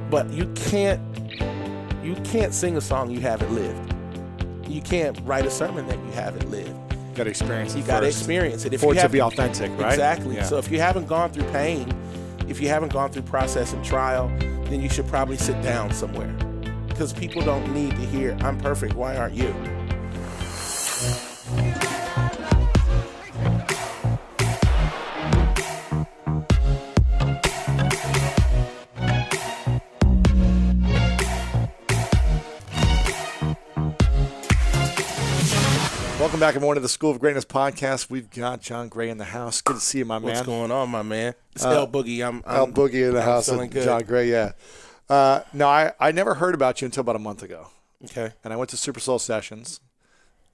But you can't sing a song you haven't lived. You can't write a sermon that you haven't lived. You got to experience it. You got to experience it. For it to be authentic, right? Exactly. Yeah. So if you haven't gone through pain, if you haven't gone through process and trial, then you should probably sit down somewhere. Because people don't need to hear, I'm perfect, why aren't you? Welcome back, everyone, to the School of Greatness podcast. We've got John Gray in the house. Good to see you, my man. What's going on, my man? It's El Boogie. I'm El Boogie in the house. Feeling good. John Gray, yeah. No, I never heard about you until about a month ago. Okay. And I went to Super Soul Sessions,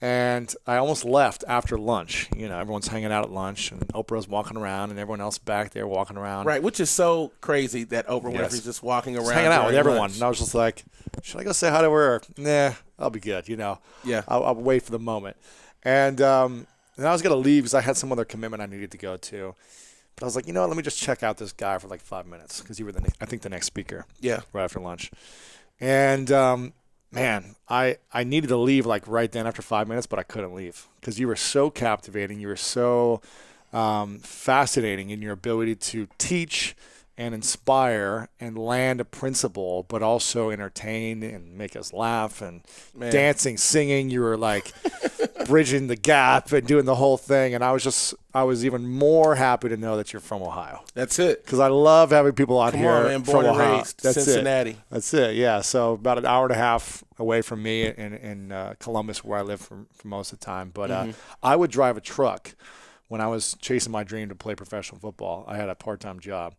and I almost left after lunch. You know, everyone's hanging out at lunch, and Oprah's walking around, and everyone else back there walking around. Right, which is so crazy that Oprah Winfrey's just walking around. Just hanging out with everyone. Lunch. And I was just like, should I go say hi to her? Or, nah, I'll be good, you know. Yeah. I'll wait for the moment. And I was going to leave because I had some other commitment I needed to go to. But I was like, you know what, let me just check out this guy for like 5 minutes because you were, I think, the next speaker. Yeah. Right after lunch. And, man, I needed to leave like right then after 5 minutes, but I couldn't leave because you were so captivating. You were so fascinating in your ability to teach and inspire and land a principle, but also entertain and make us laugh and dancing, singing. You were like bridging the gap and doing the whole thing. And I was even more happy to know that you're from Ohio. That's it. Because I love having people out Come here on, man. from Born and Ohio. raised, That's Cincinnati. It. That's it. Yeah. So about an hour and a half away from me in Columbus, where I live for most of the time. But I would drive a truck when I was chasing my dream to play professional football. I had a part-time job.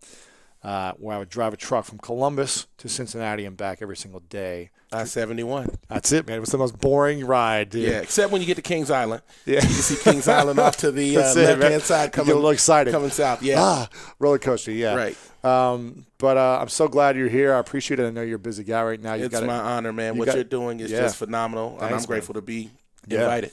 Where I would drive a truck from Columbus to Cincinnati and back every single day. I-71. That's it, man. It was the most boring ride, dude. Yeah, except when you get to Kings Island. Yeah. You see Kings Island off to the left-hand side coming, you get a little excited. Coming south. Yeah. Roller coaster, yeah. Right. But I'm so glad you're here. I appreciate it. I know you're a busy guy right now. It's my honor, man. What you're doing is just phenomenal, and I'm grateful to be invited.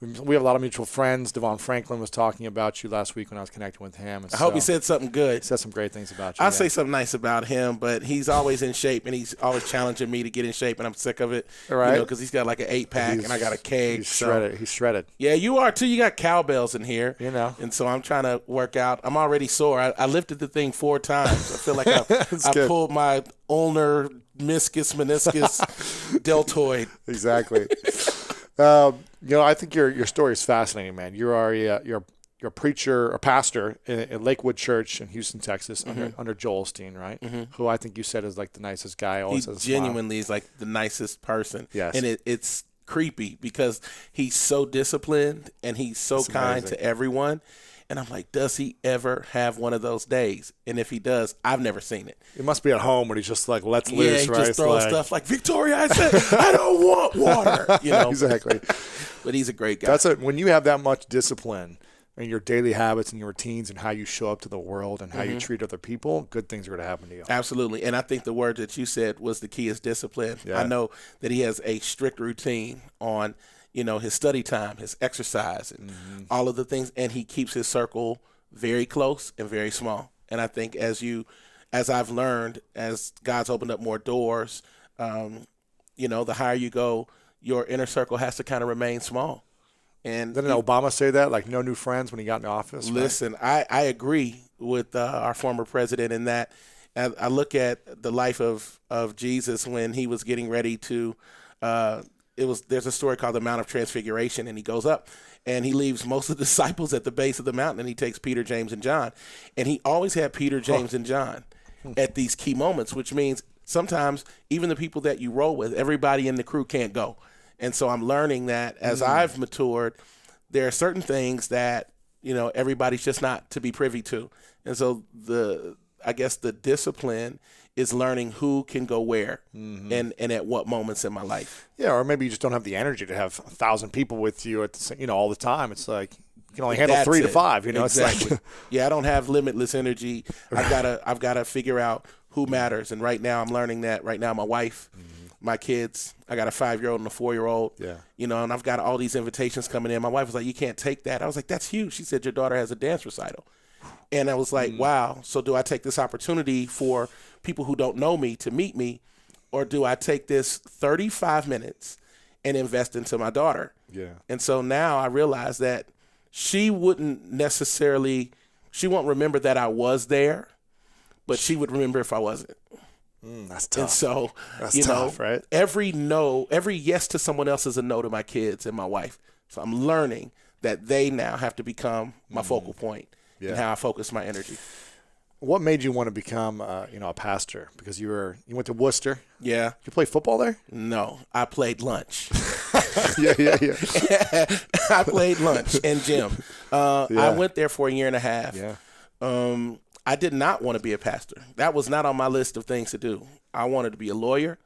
We have a lot of mutual friends. Devon Franklin was talking about you last week when I was connecting with him. And I hope he said something good. He said some great things about you. I'll say something nice about him, but he's always in shape, and he's always challenging me to get in shape, and I'm sick of it. Right. You know, because he's got like an 8-pack, and I got a keg. He's shredded. He's shredded. Yeah, you are too. You got cowbells in here. You know. And so I'm trying to work out. I'm already sore. I lifted the thing 4 times. I feel like I pulled my ulnar meniscus deltoid. Exactly. You know, I think your story is fascinating, man. You're a preacher or pastor at Lakewood Church in Houston, Texas, under Joel Osteen, right? Who I think you said is like the nicest guy. Always has a smile. Genuinely is like the nicest person. Yes. And it's creepy because he's so disciplined and he's so kind to everyone. And I'm like, does he ever have one of those days? And if he does, I've never seen it. It must be at home when he's just like lets loose, he right? just throws stuff like, Victoria, I said, I don't want water. You know? Exactly. But he's a great guy. That's it. When you have that much discipline in your daily habits and your routines and how you show up to the world and how you treat other people, good things are going to happen to you. Absolutely. And I think the word that you said was the key is discipline. Yeah. I know that he has a strict routine on, you know, his study time, his exercise, and all of the things. And he keeps his circle very close and very small. And I think as I've learned, as God's opened up more doors, you know, the higher you go, your inner circle has to kind of remain small. And didn't Obama say that, like no new friends when he got into office? Listen, right? I agree with our former president in that. I look at the life of Jesus when he was getting ready to there's a story called the Mount of Transfiguration, and he goes up and he leaves most of the disciples at the base of the mountain, and he takes Peter, James, and John. And he always had Peter, James, and John at these key moments, which means sometimes even the people that you roll with, everybody in the crew can't go. And so I'm learning that as I've matured, there are certain things that, you know, everybody's just not to be privy to. And so I guess the discipline is learning who can go where and at what moments in my life. Yeah, or maybe you just don't have the energy to have 1,000 people with you at the, all the time. It's like you can only handle 3 to 5. You know, exactly. It's like yeah, I don't have limitless energy. I've gotta figure out who matters. And right now I'm learning that. Right now, my wife, my kids. I got a 5-year-old and a 4-year-old. Yeah. You know, and I've got all these invitations coming in. My wife was like, "You can't take that." I was like, "That's huge." She said, "Your daughter has a dance recital." And I was like, wow, so do I take this opportunity for people who don't know me to meet me, or do I take this 35 minutes and invest into my daughter? Yeah. And so now I realize that she won't remember that I was there, but she would remember if I wasn't. That's tough. And so, That's tough, right? every yes to someone else is a no to my kids and my wife. So I'm learning that they now have to become my focal point and how I focus my energy. What made you want to become, a pastor? Because you went to Worcester. Yeah. You play football there? No, I played lunch. Yeah. I played lunch and gym. I went there for a year and a half. Yeah. I did not want to be a pastor. That was not on my list of things to do. I wanted to be a lawyer.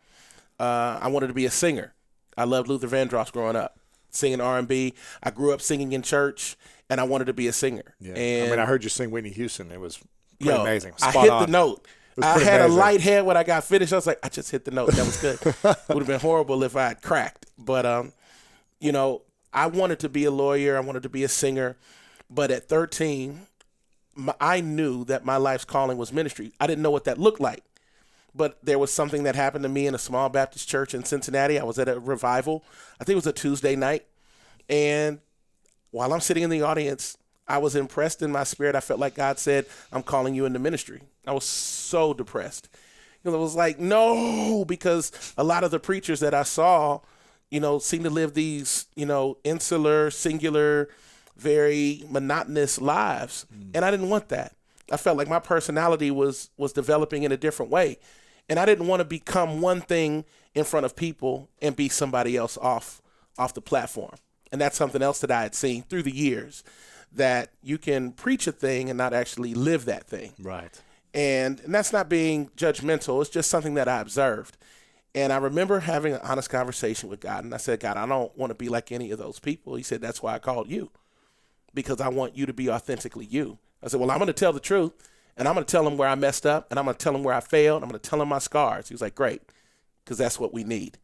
I wanted to be a singer. I loved Luther Vandross growing up, singing R&B. I grew up singing in church, and I wanted to be a singer. Yeah. And I heard you sing Whitney Houston. It was pretty amazing. I Spot hit on. the note. I had a light head when I got finished. I was like, I just hit the note. That was good. It would have been horrible if I had cracked. But, I wanted to be a lawyer. I wanted to be a singer. But at 13, I knew that my life's calling was ministry. I didn't know what that looked like. But there was something that happened to me in a small Baptist church in Cincinnati. I was at a revival. I think it was a Tuesday night. And while I'm sitting in the audience, I was impressed in my spirit. I felt like God said, I'm calling you into ministry. I was so depressed. It was like, no, because a lot of the preachers that I saw, seemed to live these, insular, singular, very monotonous lives. And I didn't want that. I felt like my personality was developing in a different way. And I didn't want to become one thing in front of people and be somebody else off the platform. And that's something else that I had seen through the years, that you can preach a thing and not actually live that thing. Right. And that's not being judgmental. It's just something that I observed. And I remember having an honest conversation with God. And I said, God, I don't want to be like any of those people. He said, that's why I called you, because I want you to be authentically you. I said, well, I'm going to tell the truth, and I'm going to tell them where I messed up, and I'm going to tell them where I failed. I'm going to tell them my scars. He was like, great, because that's what we need.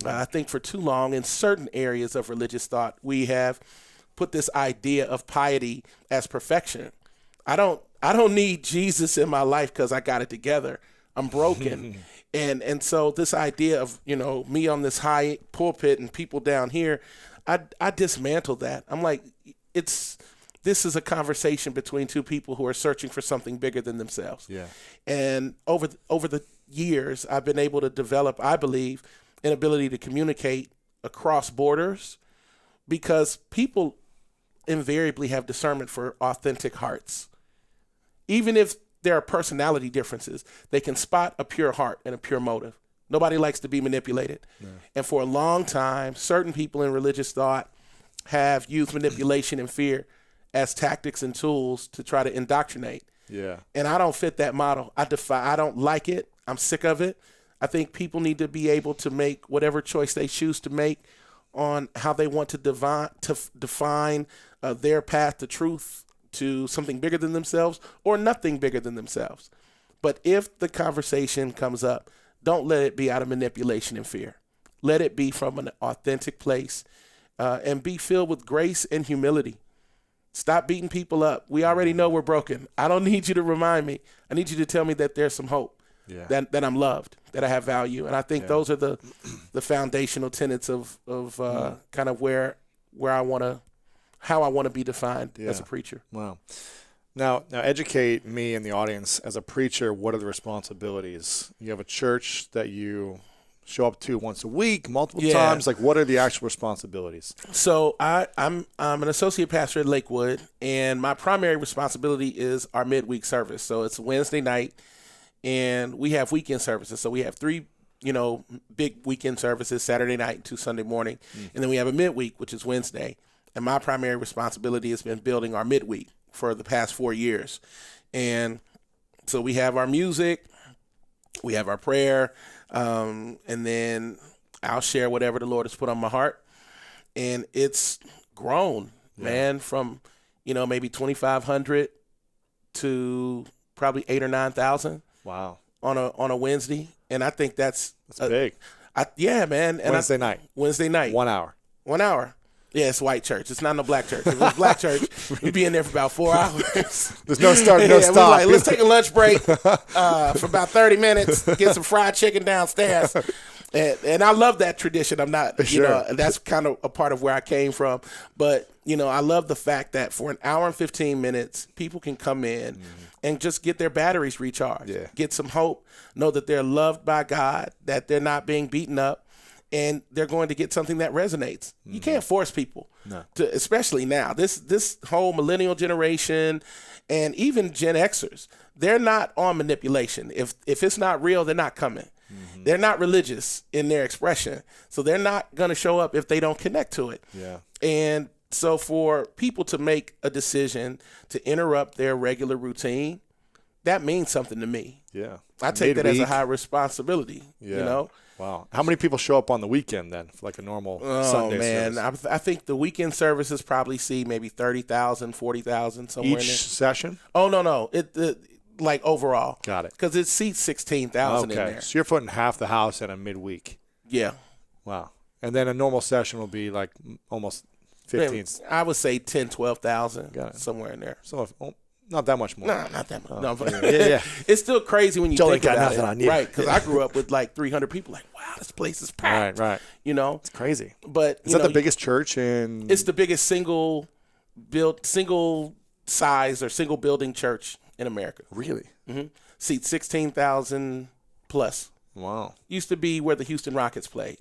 I think for too long in certain areas of religious thought, we have put this idea of piety as perfection. I don't need Jesus in my life because I got it together. I'm broken. And so this idea of, me on this high pulpit and people down here, I dismantled that. I'm like, this is a conversation between two people who are searching for something bigger than themselves. Yeah. And over the years, I've been able to develop, I believe, an ability to communicate across borders, because people invariably have discernment for authentic hearts. Even if there are personality differences, they can spot a pure heart and a pure motive. Nobody likes to be manipulated. No. And for a long time, certain people in religious thought have used manipulation and fear as tactics and tools to try to indoctrinate. Yeah. And I don't fit that model. I don't like it. I'm sick of it. I think people need to be able to make whatever choice they choose to make on how they want to define their path to truth, to something bigger than themselves or nothing bigger than themselves. But if the conversation comes up, don't let it be out of manipulation and fear. Let it be from an authentic place, and be filled with grace and humility. Stop beating people up. We already know we're broken. I don't need you to remind me. I need you to tell me that there's some hope, that I'm loved, that I have value. And I think those are the foundational tenets of kind of where I want to, how I want to be defined as a preacher. Wow. Now educate me and the audience. As a preacher, what are the responsibilities? You have a church that you show up to once a week, multiple times. Like, what are the actual responsibilities? So I'm an associate pastor at Lakewood, and my primary responsibility is our midweek service. So it's Wednesday night, and we have weekend services. So we have three, big weekend services, Saturday night to Sunday morning, and then we have a midweek, which is Wednesday. And my primary responsibility has been building our midweek for the past 4 years. And so we have our music, we have our prayer, and then I'll share whatever the Lord has put on my heart. And it's grown, man, from, maybe 2,500 to probably 8,000 or 9,000. Wow. On a Wednesday. And I think that's big. Yeah, man. And Wednesday night. 1 hour. 1 hour. Yeah, it's white church. It's not no black church. If it was black church, we'd be in there for about 4 hours. There's no start, no Yeah, we stop. like, let's take a lunch break for about 30 minutes, get some fried chicken downstairs. And I love that tradition. I'm not, you Sure. know, that's kind of a part of where I came from. But, you know, I love the fact that for an hour and 15 minutes, people can come in and just get their batteries recharged, get some hope, know that they're loved by God, that they're not being beaten up, and they're going to get something that resonates. You can't force people, to, especially now. This whole millennial generation and even Gen Xers, they're not on manipulation. If it's not real, they're not coming. They're not religious in their expression. So they're not going to show up if they don't connect to it. Yeah. And so for people to make a decision to interrupt their regular routine, that means something to me. Yeah. I take that as a Midweek. high responsibility, Yeah. you know? Wow. How many people show up on the weekend then for like a normal Sunday service? I think the weekend services probably see maybe 30,000, 40,000 somewhere in Each there. session? Oh, no. Like overall. Got it. Because it seats 16,000 in Okay. there. So you're putting half the house in a midweek. Yeah. Wow. And then a normal session will be like almost 15. I would say 10, 12,000 Got it. somewhere in there. So not that much more. No, not that much. No, but yeah. it's still crazy when you Joe think ain't got about nothing it. on you. Right, because I grew up with like 300 people. Like, wow, this place is packed. Right. You know? It's crazy. But Is that the biggest church in? It's the biggest single size or single building church in America. Really? Seats 16,000 plus. Wow. Used to be where the Houston Rockets played.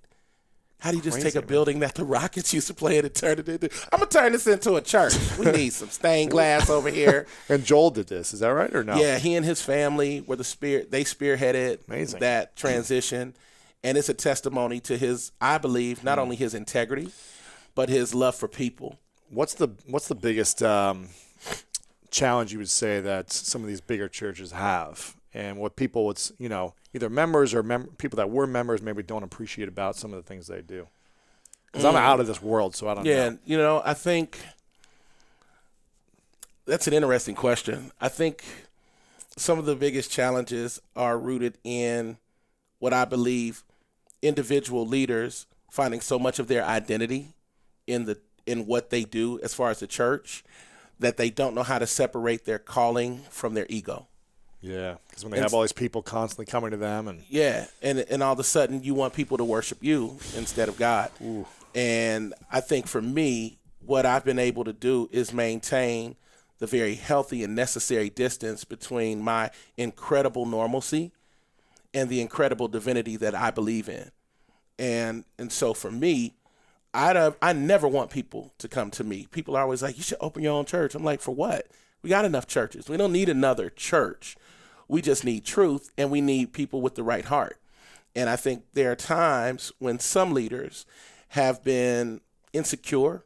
How do you just Crazy, take a man. building that the Rockets used to play in and turn it into? I'm gonna turn this into a church. We need some stained glass over here. And Joel did this. Is that right or no? Yeah, he and his family were they spearheaded Amazing. that transition, and it's a testimony to his, I believe, not only his integrity, but his love for people. What's the biggest challenge you would say that some of these bigger churches have, and what people would, either members or people that were members maybe don't appreciate about some of the things they do? Because I'm out of this world, so I don't know. Yeah, I think that's an interesting question. I think some of the biggest challenges are rooted in what I believe individual leaders finding so much of their identity in what they do as far as the church that they don't know how to separate their calling from their ego. Yeah, because when they have all these people constantly coming to them and and all of a sudden you want people to worship you instead of God. Ooh. And I think for me, what I've been able to do is maintain the very healthy and necessary distance between my incredible normalcy and the incredible divinity that I believe in. And so for me, I never want people to come to me. People are always like, you should open your own church. I'm like, for what? We got enough churches. We don't need another church. We just need truth, and we need people with the right heart. And I think there are times when some leaders have been insecure,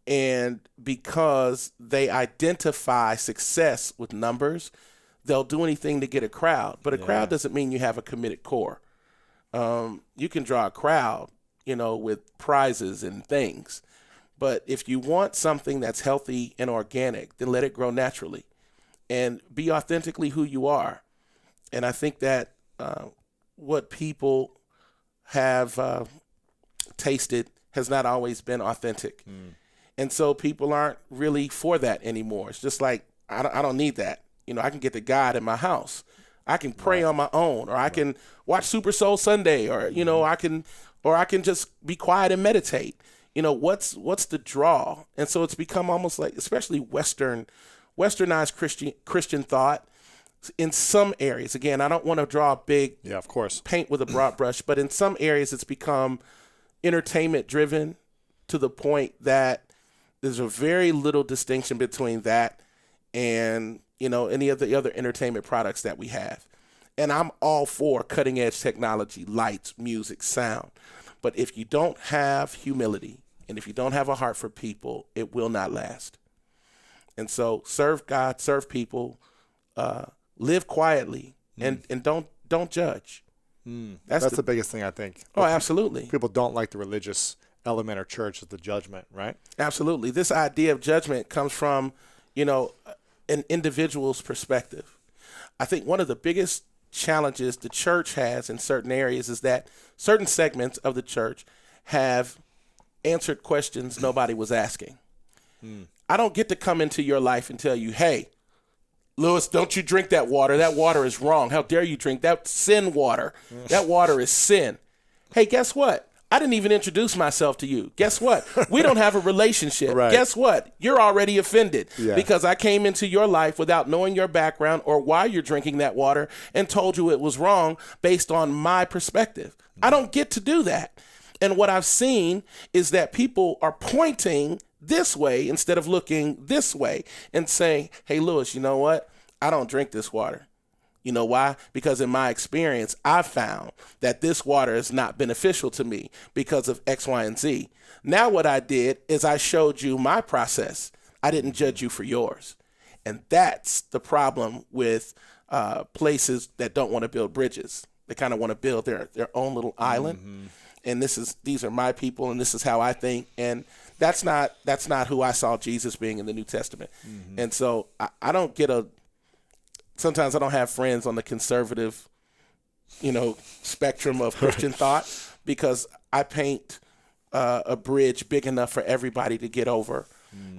and because they identify success with numbers, they'll do anything to get a crowd. But a crowd doesn't mean you have a committed core. You can draw a crowd, with prizes and things. But if you want something that's healthy and organic, then let it grow naturally and be authentically who you are. And I think that what people have tasted has not always been authentic. And so people aren't really for that anymore. It's just like, I don't need that. I can get to God in my house. I can pray on my own, or I can watch Super Soul Sunday, or, I can just be quiet and meditate. What's the draw? And so it's become almost like, especially westernized Christian thought in some areas. Again, I don't want to draw a big of course, paint with a broad brush, but in some areas it's become entertainment driven to the point that there's a very little distinction between that and, any of the other entertainment products that we have. And I'm all for cutting edge technology, lights, music, sound. But if you don't have humility and if you don't have a heart for people, it will not last. And so serve God, serve people, live quietly, and don't judge. That's the biggest thing, I think. Oh, absolutely. People don't like the religious element or church as the judgment, right? Absolutely. This idea of judgment comes from, an individual's perspective. I think one of the biggest challenges the church has in certain areas is that certain segments of the church have answered questions nobody was asking. I don't get to come into your life and tell you, hey, Lewis, don't you drink that water. That water is wrong. How dare you drink that sin water? That water is sin. Hey, guess what? I didn't even introduce myself to you. Guess what? We don't have a relationship. Right. Guess what? You're already offended Yeah. because I came into your life without knowing your background or why you're drinking that water and told you it was wrong based on my perspective. I don't get to do that. And what I've seen is that people are pointing this way instead of looking this way and saying, hey, Lewis, you know what? I don't drink this water. You know why? Because in my experience, I found that this water is not beneficial to me because of X, Y, and Z. Now what I did is I showed you my process. I didn't judge you for yours. And that's the problem with places that don't want to build bridges. They kind of want to build their own little island. And these are my people, and this is how I think. And that's not who I saw Jesus being in the New Testament. And so I don't get sometimes I don't have friends on the conservative, spectrum of Christian thought, because I paint a bridge big enough for everybody to get over,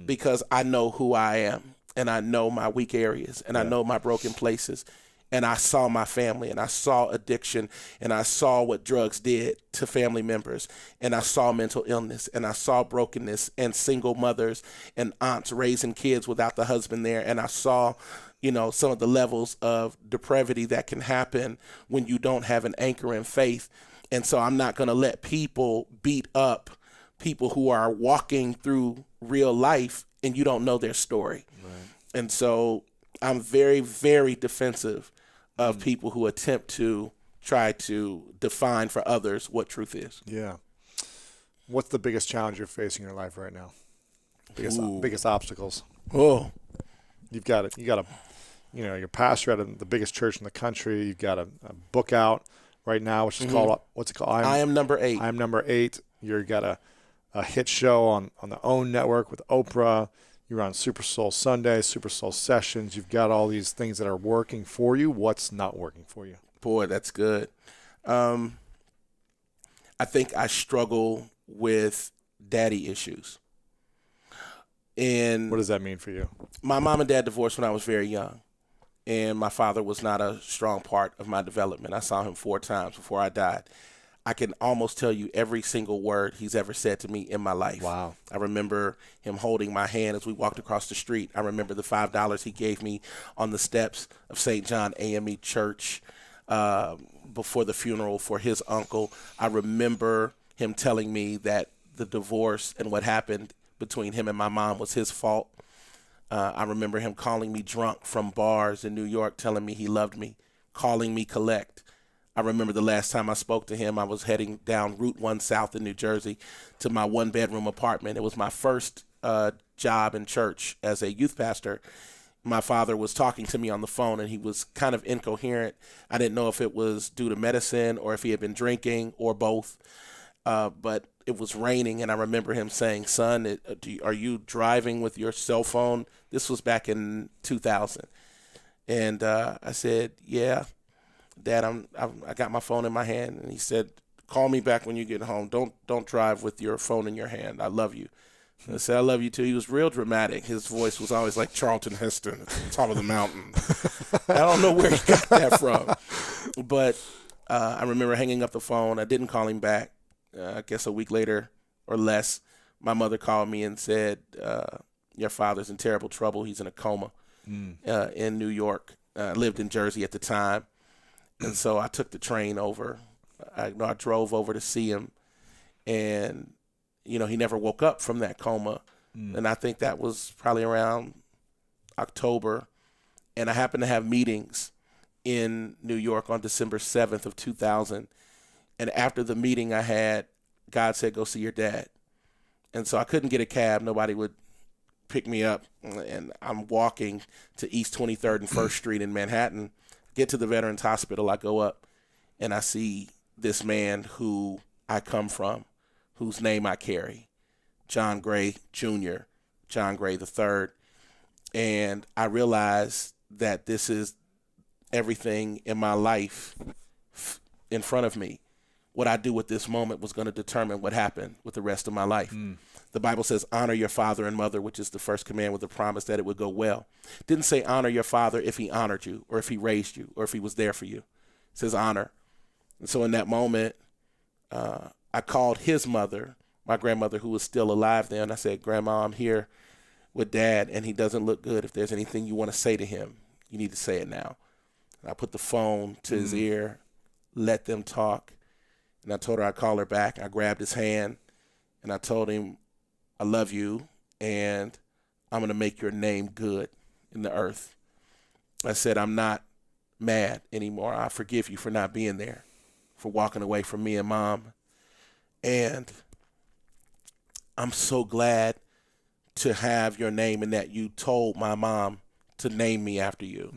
because I know who I am, and I know my weak areas, and I know my broken places. And I saw my family, and I saw addiction, and I saw what drugs did to family members, and I saw mental illness, and I saw brokenness, and single mothers and aunts raising kids without the husband there, and I saw, some of the levels of depravity that can happen when you don't have an anchor in faith. And so I'm not going to let people beat up people who are walking through real life and you don't know their story. Right. And so I'm very, very defensive of people who attempt to try to define for others what truth is. Yeah. What's the biggest challenge you're facing in your life right now? Biggest obstacles. Oh, you've got it. You're pastor at the biggest church in the country. You've got a book out right now, which is called, what's it called? I Am Number 8. I Am Number 8. You've got a hit show on the OWN network with Oprah. You're on Super Soul Sunday, Super Soul Sessions. You've got all these things that are working for you. What's not working for you? Boy, that's good. I think I struggle with daddy issues. And what does that mean for you? My mom and dad divorced when I was very young, and my father was not a strong part of my development. I saw him 4 times before I died. I can almost tell you every single word he's ever said to me in my life. Wow. I remember him holding my hand as we walked across the street. I remember the $5 he gave me on the steps of St. John AME Church before the funeral for his uncle. I remember him telling me that the divorce and what happened between him and my mom was his fault. I remember him calling me drunk from bars in New York, telling me he loved me, calling me collect. I remember the last time I spoke to him, I was heading down Route 1 South in New Jersey to my 1-bedroom apartment. It was my first job in church as a youth pastor. My father was talking to me on the phone, and he was kind of incoherent. I didn't know if it was due to medicine or if he had been drinking or both. But it was raining, and I remember him saying, son, are you driving with your cell phone? This was back in 2000. And I said, yeah. Dad, I got my phone in my hand, and he said, call me back when you get home. Don't drive with your phone in your hand. I love you. And I said, I love you too. He was real dramatic. His voice was always like Charlton Heston at the top of the mountain. I don't know where he got that from. But I remember hanging up the phone. I didn't call him back. I guess a week later or less, my mother called me and said, your father's in terrible trouble. He's in a coma in New York. I lived in Jersey at the time. And so I took the train over. I drove over to see him, and he never woke up from that coma. And I think that was probably around October. And I happened to have meetings in New York on December 7th of 2000. And after the meeting I had, God said, go see your dad. And so I couldn't get a cab. Nobody would pick me up. And I'm walking to East 23rd and 1st Street in Manhattan. Get to the Veterans Hospital, I go up, and I see this man who I come from, whose name I carry, John Gray Jr., John Gray III. And I realize that this is everything in my life in front of me. what I do with this moment was going to determine what happened with the rest of my life. The Bible says, honor your father and mother, which is the first command with the promise that it would go well. It didn't say honor your father if he honored you or if he raised you or if he was there for you. It says honor. And so in that moment, I called his mother, my grandmother, who was still alive then. I said, Grandma, I'm here with Dad, and he doesn't look good. If there's anything you want to say to him, you need to say it now. And I put the phone to his ear, let them talk, and I told her I'd call her back. I grabbed his hand, and I told him, I love you, and I'm going to make your name good in the earth. I said, I'm not mad anymore. I forgive you for not being there, for walking away from me and Mom. And I'm so glad to have your name and that you told my mom to name me after you.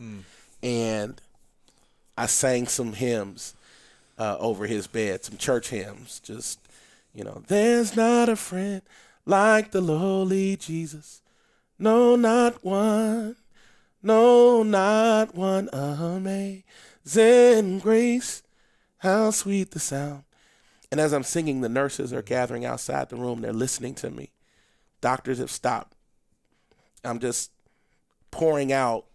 And I sang some hymns over his bed, some church hymns, just, there's not a friend like the lowly Jesus. No, not one. No, not one. Amazing grace. How sweet the sound. And as I'm singing, the nurses are gathering outside the room. They're listening to me. Doctors have stopped. I'm just pouring out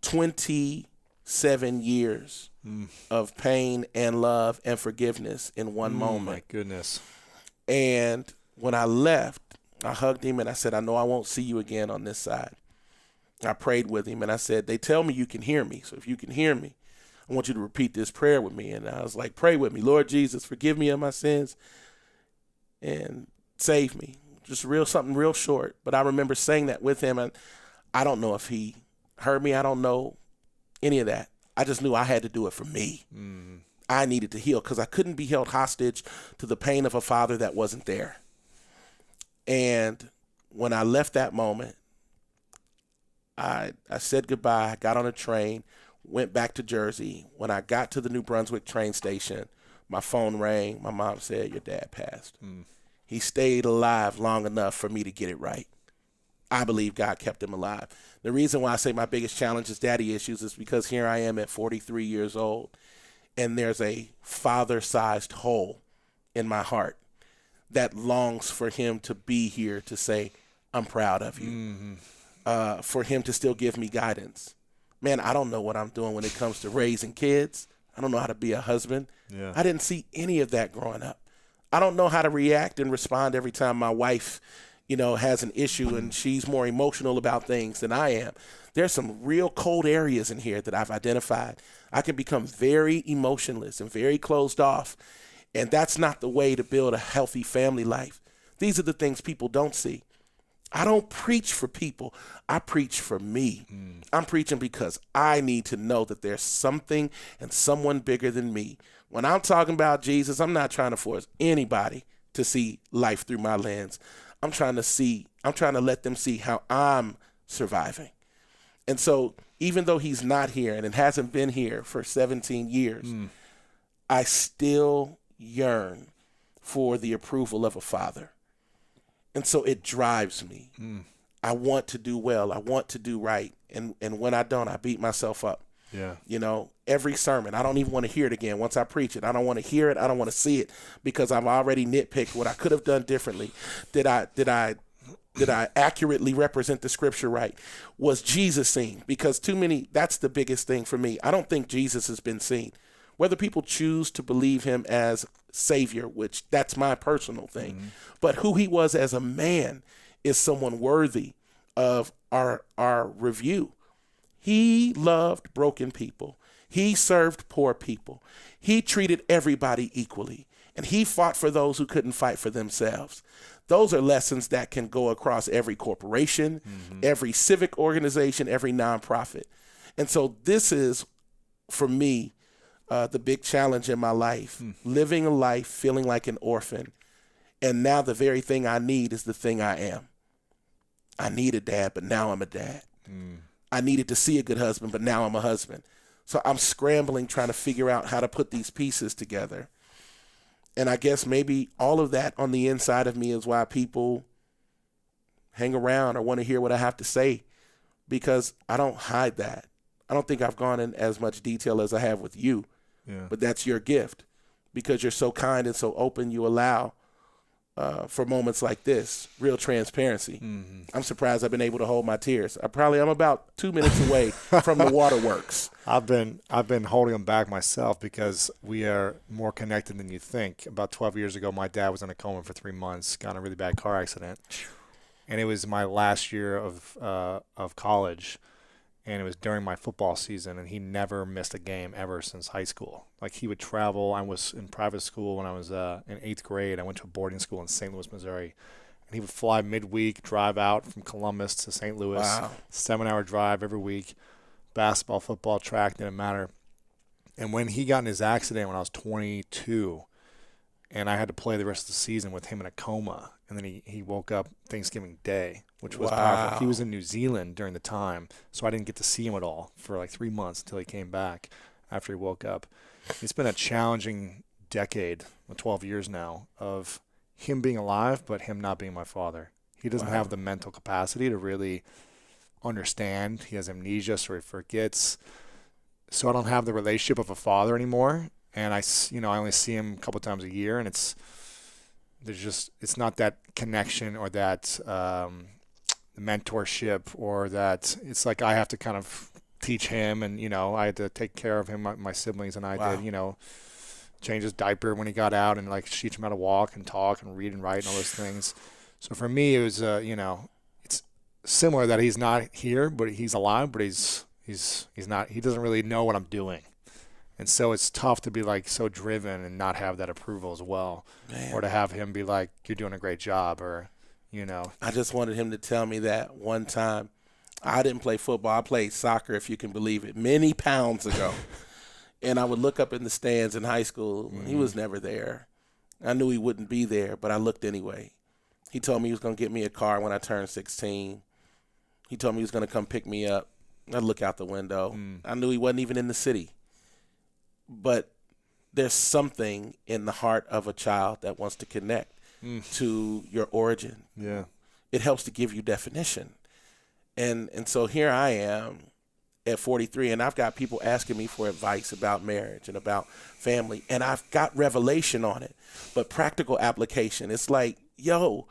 27 years of pain and love and forgiveness in one moment. My goodness. And when I left, I hugged him and I said, I know I won't see you again on this side. I prayed with him and I said, they tell me you can hear me. So if you can hear me, I want you to repeat this prayer with me. And I was like, pray with me. Lord Jesus, forgive me of my sins and save me. Just something real short. But I remember saying that with him, and I don't know if he heard me. I don't know any of that. I just knew I had to do it for me. I needed to heal because I couldn't be held hostage to the pain of a father that wasn't there. And when I left that moment, I said goodbye, got on a train, went back to Jersey. When I got to the New Brunswick train station, my phone rang. My mom said, your dad passed. He stayed alive long enough for me to get it right. I believe God kept him alive. The reason why I say my biggest challenge is daddy issues is because here I am at 43 years old, and there's a father-sized hole in my heart that longs for him to be here to say, I'm proud of you, for him to still give me guidance. Man, I don't know what I'm doing when it comes to raising kids. I don't know how to be a husband. Yeah. I didn't see any of that growing up. I don't know how to react and respond every time my wife, has an issue and she's more emotional about things than I am. There's some real cold areas in here that I've identified. I can become very emotionless and very closed off, and that's not the way to build a healthy family life. These are the things people don't see. I don't preach for people. I preach for me. I'm preaching because I need to know that there's something and someone bigger than me. When I'm talking about Jesus, I'm not trying to force anybody to see life through my lens. I'm trying to let them see how I'm surviving. And so even though he's not here and it hasn't been here for 17 years, I still yearn for the approval of a father. And so it drives me. I want to do well. I want to do right. And when I don't, I beat myself up. Yeah. Every sermon, I don't even want to hear it again. Once I preach it, I don't want to hear it. I don't want to see it because I've already nitpicked what I could have done differently. Did I accurately represent the scripture right? Was Jesus seen? Because that's the biggest thing for me. I don't think Jesus has been seen. Whether people choose to believe him as Savior, which that's my personal thing, but who he was as a man is someone worthy of our review. He loved broken people. He served poor people. He treated everybody equally, and he fought for those who couldn't fight for themselves. Those are lessons that can go across every corporation, every civic organization, every nonprofit. And so this is, for me, the big challenge in my life, living a life feeling like an orphan. And now the very thing I need is the thing I am. I need a dad, but now I'm a dad. I needed to see a good husband, but now I'm a husband. So I'm scrambling, trying to figure out how to put these pieces together. And I guess maybe all of that on the inside of me is why people hang around or want to hear what I have to say, because I don't hide that. I don't think I've gone in as much detail as I have with you, but that's your gift. because you're so kind and so open. You allow for moments like this, real transparency. Mm-hmm. I'm surprised I've been able to hold my tears. I'm about 2 minutes away from the waterworks. I've been holding them back myself because we are more connected than you think. About 12 years ago, my dad was in a coma for 3 months, got in a really bad car accident, and it was my last year of college, and it was during my football season, and he never missed a game ever since high school. Like, he would travel. I was in private school when I was in 8th grade. I went to a boarding school in St. Louis, Missouri. And he would fly midweek, drive out from Columbus to St. Louis. Wow. 7-hour drive every week. Basketball, football, track, didn't matter. And when he got in his accident when I was 22, and I had to play the rest of the season with him in a coma, and then he woke up Thanksgiving Day, which was powerful. He was in New Zealand during the time, so I didn't get to see him at all for like 3 months until he came back after he woke up. It's been a challenging decade, 12 years now, of him being alive, but him not being my father. He doesn't have the mental capacity to really understand. He has amnesia, so he forgets. So I don't have the relationship of a father anymore. And I only see him a couple times a year, and it's not that connection or that mentorship, or that it's like I have to kind of teach him, and I had to take care of him, my siblings, and I did, change his diaper when he got out, and like teach him how to walk and talk and read and write and all those things. So for me, it was it's similar that he's not here, but he's alive, but he's not. He doesn't really know what I'm doing. And so it's tough to be like so driven and not have that approval as well. Man. Or to have him be like, you're doing a great job, or, I just wanted him to tell me that one time. I didn't play football. I played soccer, if you can believe it, many pounds ago. And I would look up in the stands in high school. Mm-hmm. He was never there. I knew he wouldn't be there, but I looked anyway. He told me he was going to get me a car when I turned 16. He told me he was going to come pick me up. I'd look out the window. I knew he wasn't even in the city. But there's something in the heart of a child that wants to connect to your origin. Yeah. It helps to give you definition. And so here I am at 43, and I've got people asking me for advice about marriage and about family, and I've got revelation on it, but practical application. It's like, yo,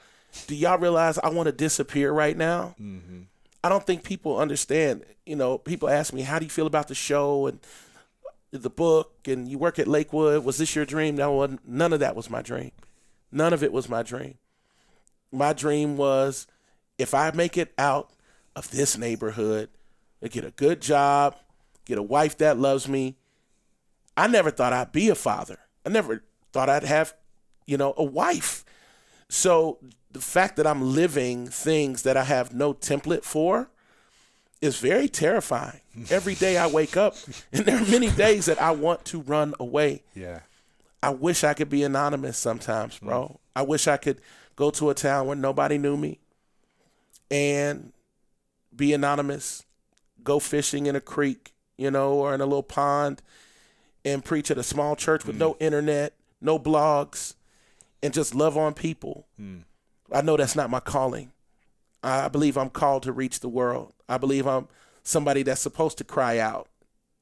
do y'all realize I want to disappear right now? Mm-hmm. I don't think people understand. People ask me, how do you feel about the show and the book, and you work at Lakewood? Was this your dream? No, none of that was my dream. None of it was my dream. My dream was, if I make it out of this neighborhood, I get a good job, get a wife that loves me. I never thought I'd be a father. I never thought I'd have, a wife. So the fact that I'm living things that I have no template for is very terrifying. Every day I wake up, and there are many days that I want to run away. Yeah. I wish I could be anonymous sometimes, bro. I wish I could go to a town where nobody knew me and be anonymous, go fishing in a creek, or in a little pond, and preach at a small church with no internet, no blogs, and just love on people. I know that's not my calling. I believe I'm called to reach the world. I believe I'm somebody that's supposed to cry out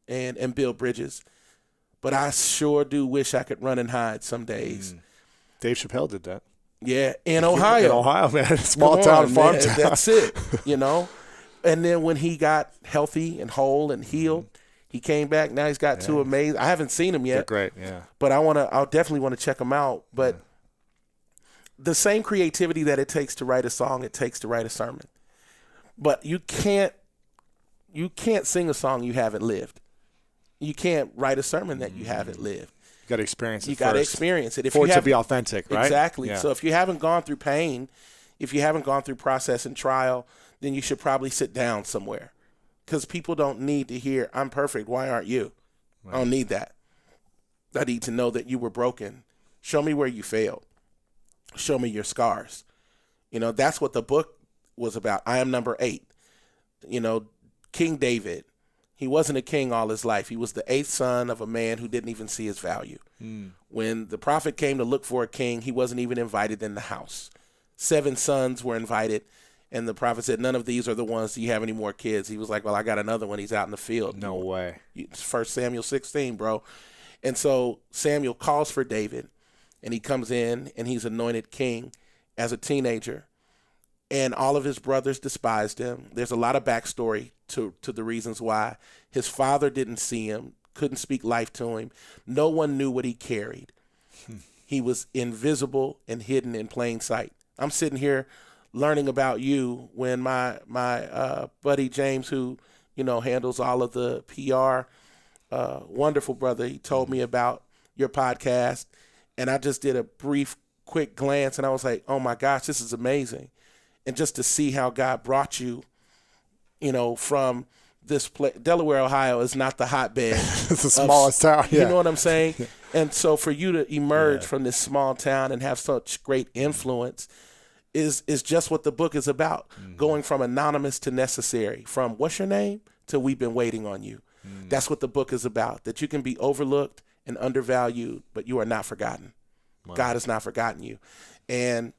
and build bridges. But I sure do wish I could run and hide some days. Dave Chappelle did that. Yeah, in Ohio. In Ohio, man. Small town, farm town. That's it, And then when he got healthy and whole and healed, he came back. Now he's got two amazing. I haven't seen him yet. They're great, yeah. But I'll definitely want to check him out. But the same creativity that it takes to write a song, it takes to write a sermon. But you can't sing a song you haven't lived. You can't write a sermon that you haven't lived. You got to experience it. You got to experience it. For it to be authentic, right? Exactly. Yeah. So if you haven't gone through pain, if you haven't gone through process and trial, then you should probably sit down somewhere. Because people don't need to hear, I'm perfect, why aren't you? Right. I don't need that. I need to know that you were broken. Show me where you failed. Show me your scars. That's what the book was about. I am number 8. King David, he wasn't a king all his life. He was the 8th son of a man who didn't even see his value. When the prophet came to look for a king, he wasn't even invited in the house. 7 sons were invited, and the prophet said, none of these are the ones. Do you have any more kids? He was like, well, I got another one. He's out in the field. No way. 1 Samuel 16, bro. And so Samuel calls for David, and he comes in and he's anointed king as a teenager. And all of his brothers despised him. There's a lot of backstory to the reasons why. His father didn't see him, couldn't speak life to him. No one knew what he carried. He was invisible and hidden in plain sight. I'm sitting here learning about you when my buddy James, who handles all of the PR, wonderful brother, he told me about your podcast, and I just did a brief, quick glance, and I was like, oh my gosh, this is amazing. And just to see how God brought you, from this place. Delaware, Ohio is not the hotbed. It's the smallest town. Yeah. You know what I'm saying? And so for you to emerge from this small town and have such great influence is just what the book is about. Going from anonymous to necessary, from what's your name to we've been waiting on you. That's what the book is about, that you can be overlooked and undervalued, but you are not forgotten. Wow. God has not forgotten you. And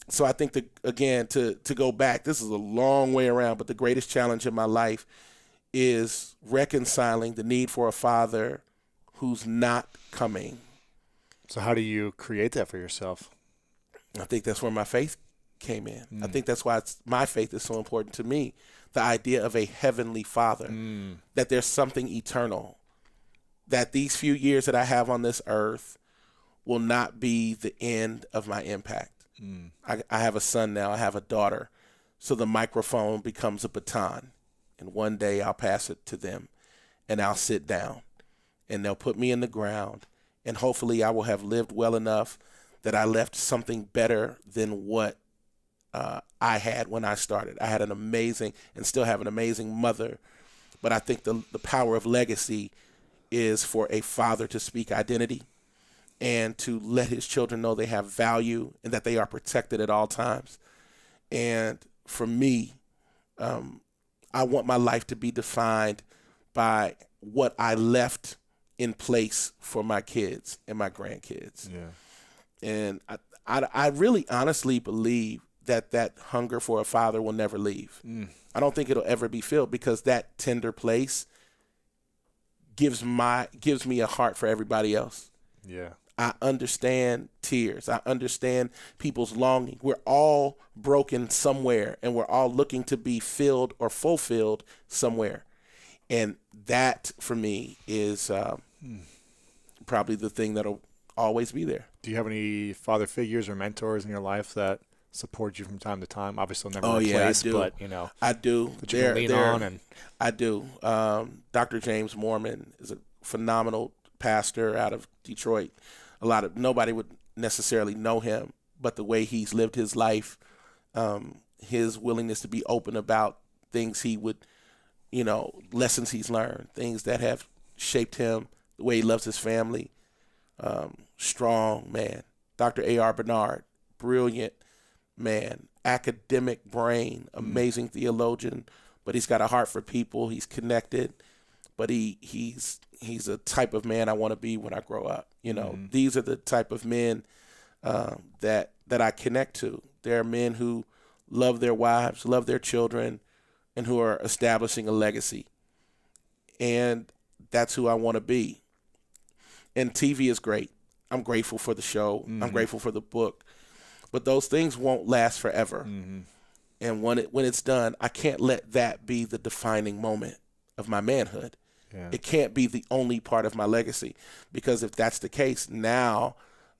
so I think that, again, to go back, this is a long way around, but the greatest challenge in my life is reconciling the need for a father who's not coming. So how do you create that for yourself? I think that's where my faith came in. I think that's why my faith is so important to me. The idea of a heavenly father, that there's something eternal, that these few years that I have on this earth will not be the end of my impact. I have a son now. I have a daughter. So the microphone becomes a baton. And one day I'll pass it to them, and I'll sit down, and they'll put me in the ground. And hopefully I will have lived well enough that I left something better than what I had when I started. I had an amazing, and still have an amazing mother. But I think the power of legacy is for a father to speak identity and to let his children know they have value and that they are protected at all times. And for me, I want my life to be defined by what I left in place for my kids and my grandkids. Yeah. And I really honestly believe that hunger for a father will never leave. I don't think it'll ever be filled, because that tender place gives me a heart for everybody else. Yeah. I understand tears. I understand people's longing. We're all broken somewhere, and we're all looking to be filled or fulfilled somewhere. And that, for me, is probably the thing that'll always be there. Do you have any father figures or mentors in your life that support you from time to time? Obviously, they'll never replace, I do. But, I do. That you can lean on. And I do. Dr. James Mormon is a phenomenal pastor out of Detroit. Nobody would necessarily know him, but the way he's lived his life, his willingness to be open about things he would, lessons he's learned, things that have shaped him, the way he loves his family, strong man. Dr. A.R. Bernard, brilliant man, academic brain, amazing theologian, but he's got a heart for people. He's connected, but he's a type of man I want to be when I grow up. These are the type of men that I connect to. There are men who love their wives, love their children, and who are establishing a legacy. And that's who I want to be. And TV is great. I'm grateful for the show. I'm grateful for the book. But those things won't last forever. And when it's done, I can't let that be the defining moment of my manhood. Yeah. It can't be the only part of my legacy, because if that's the case, now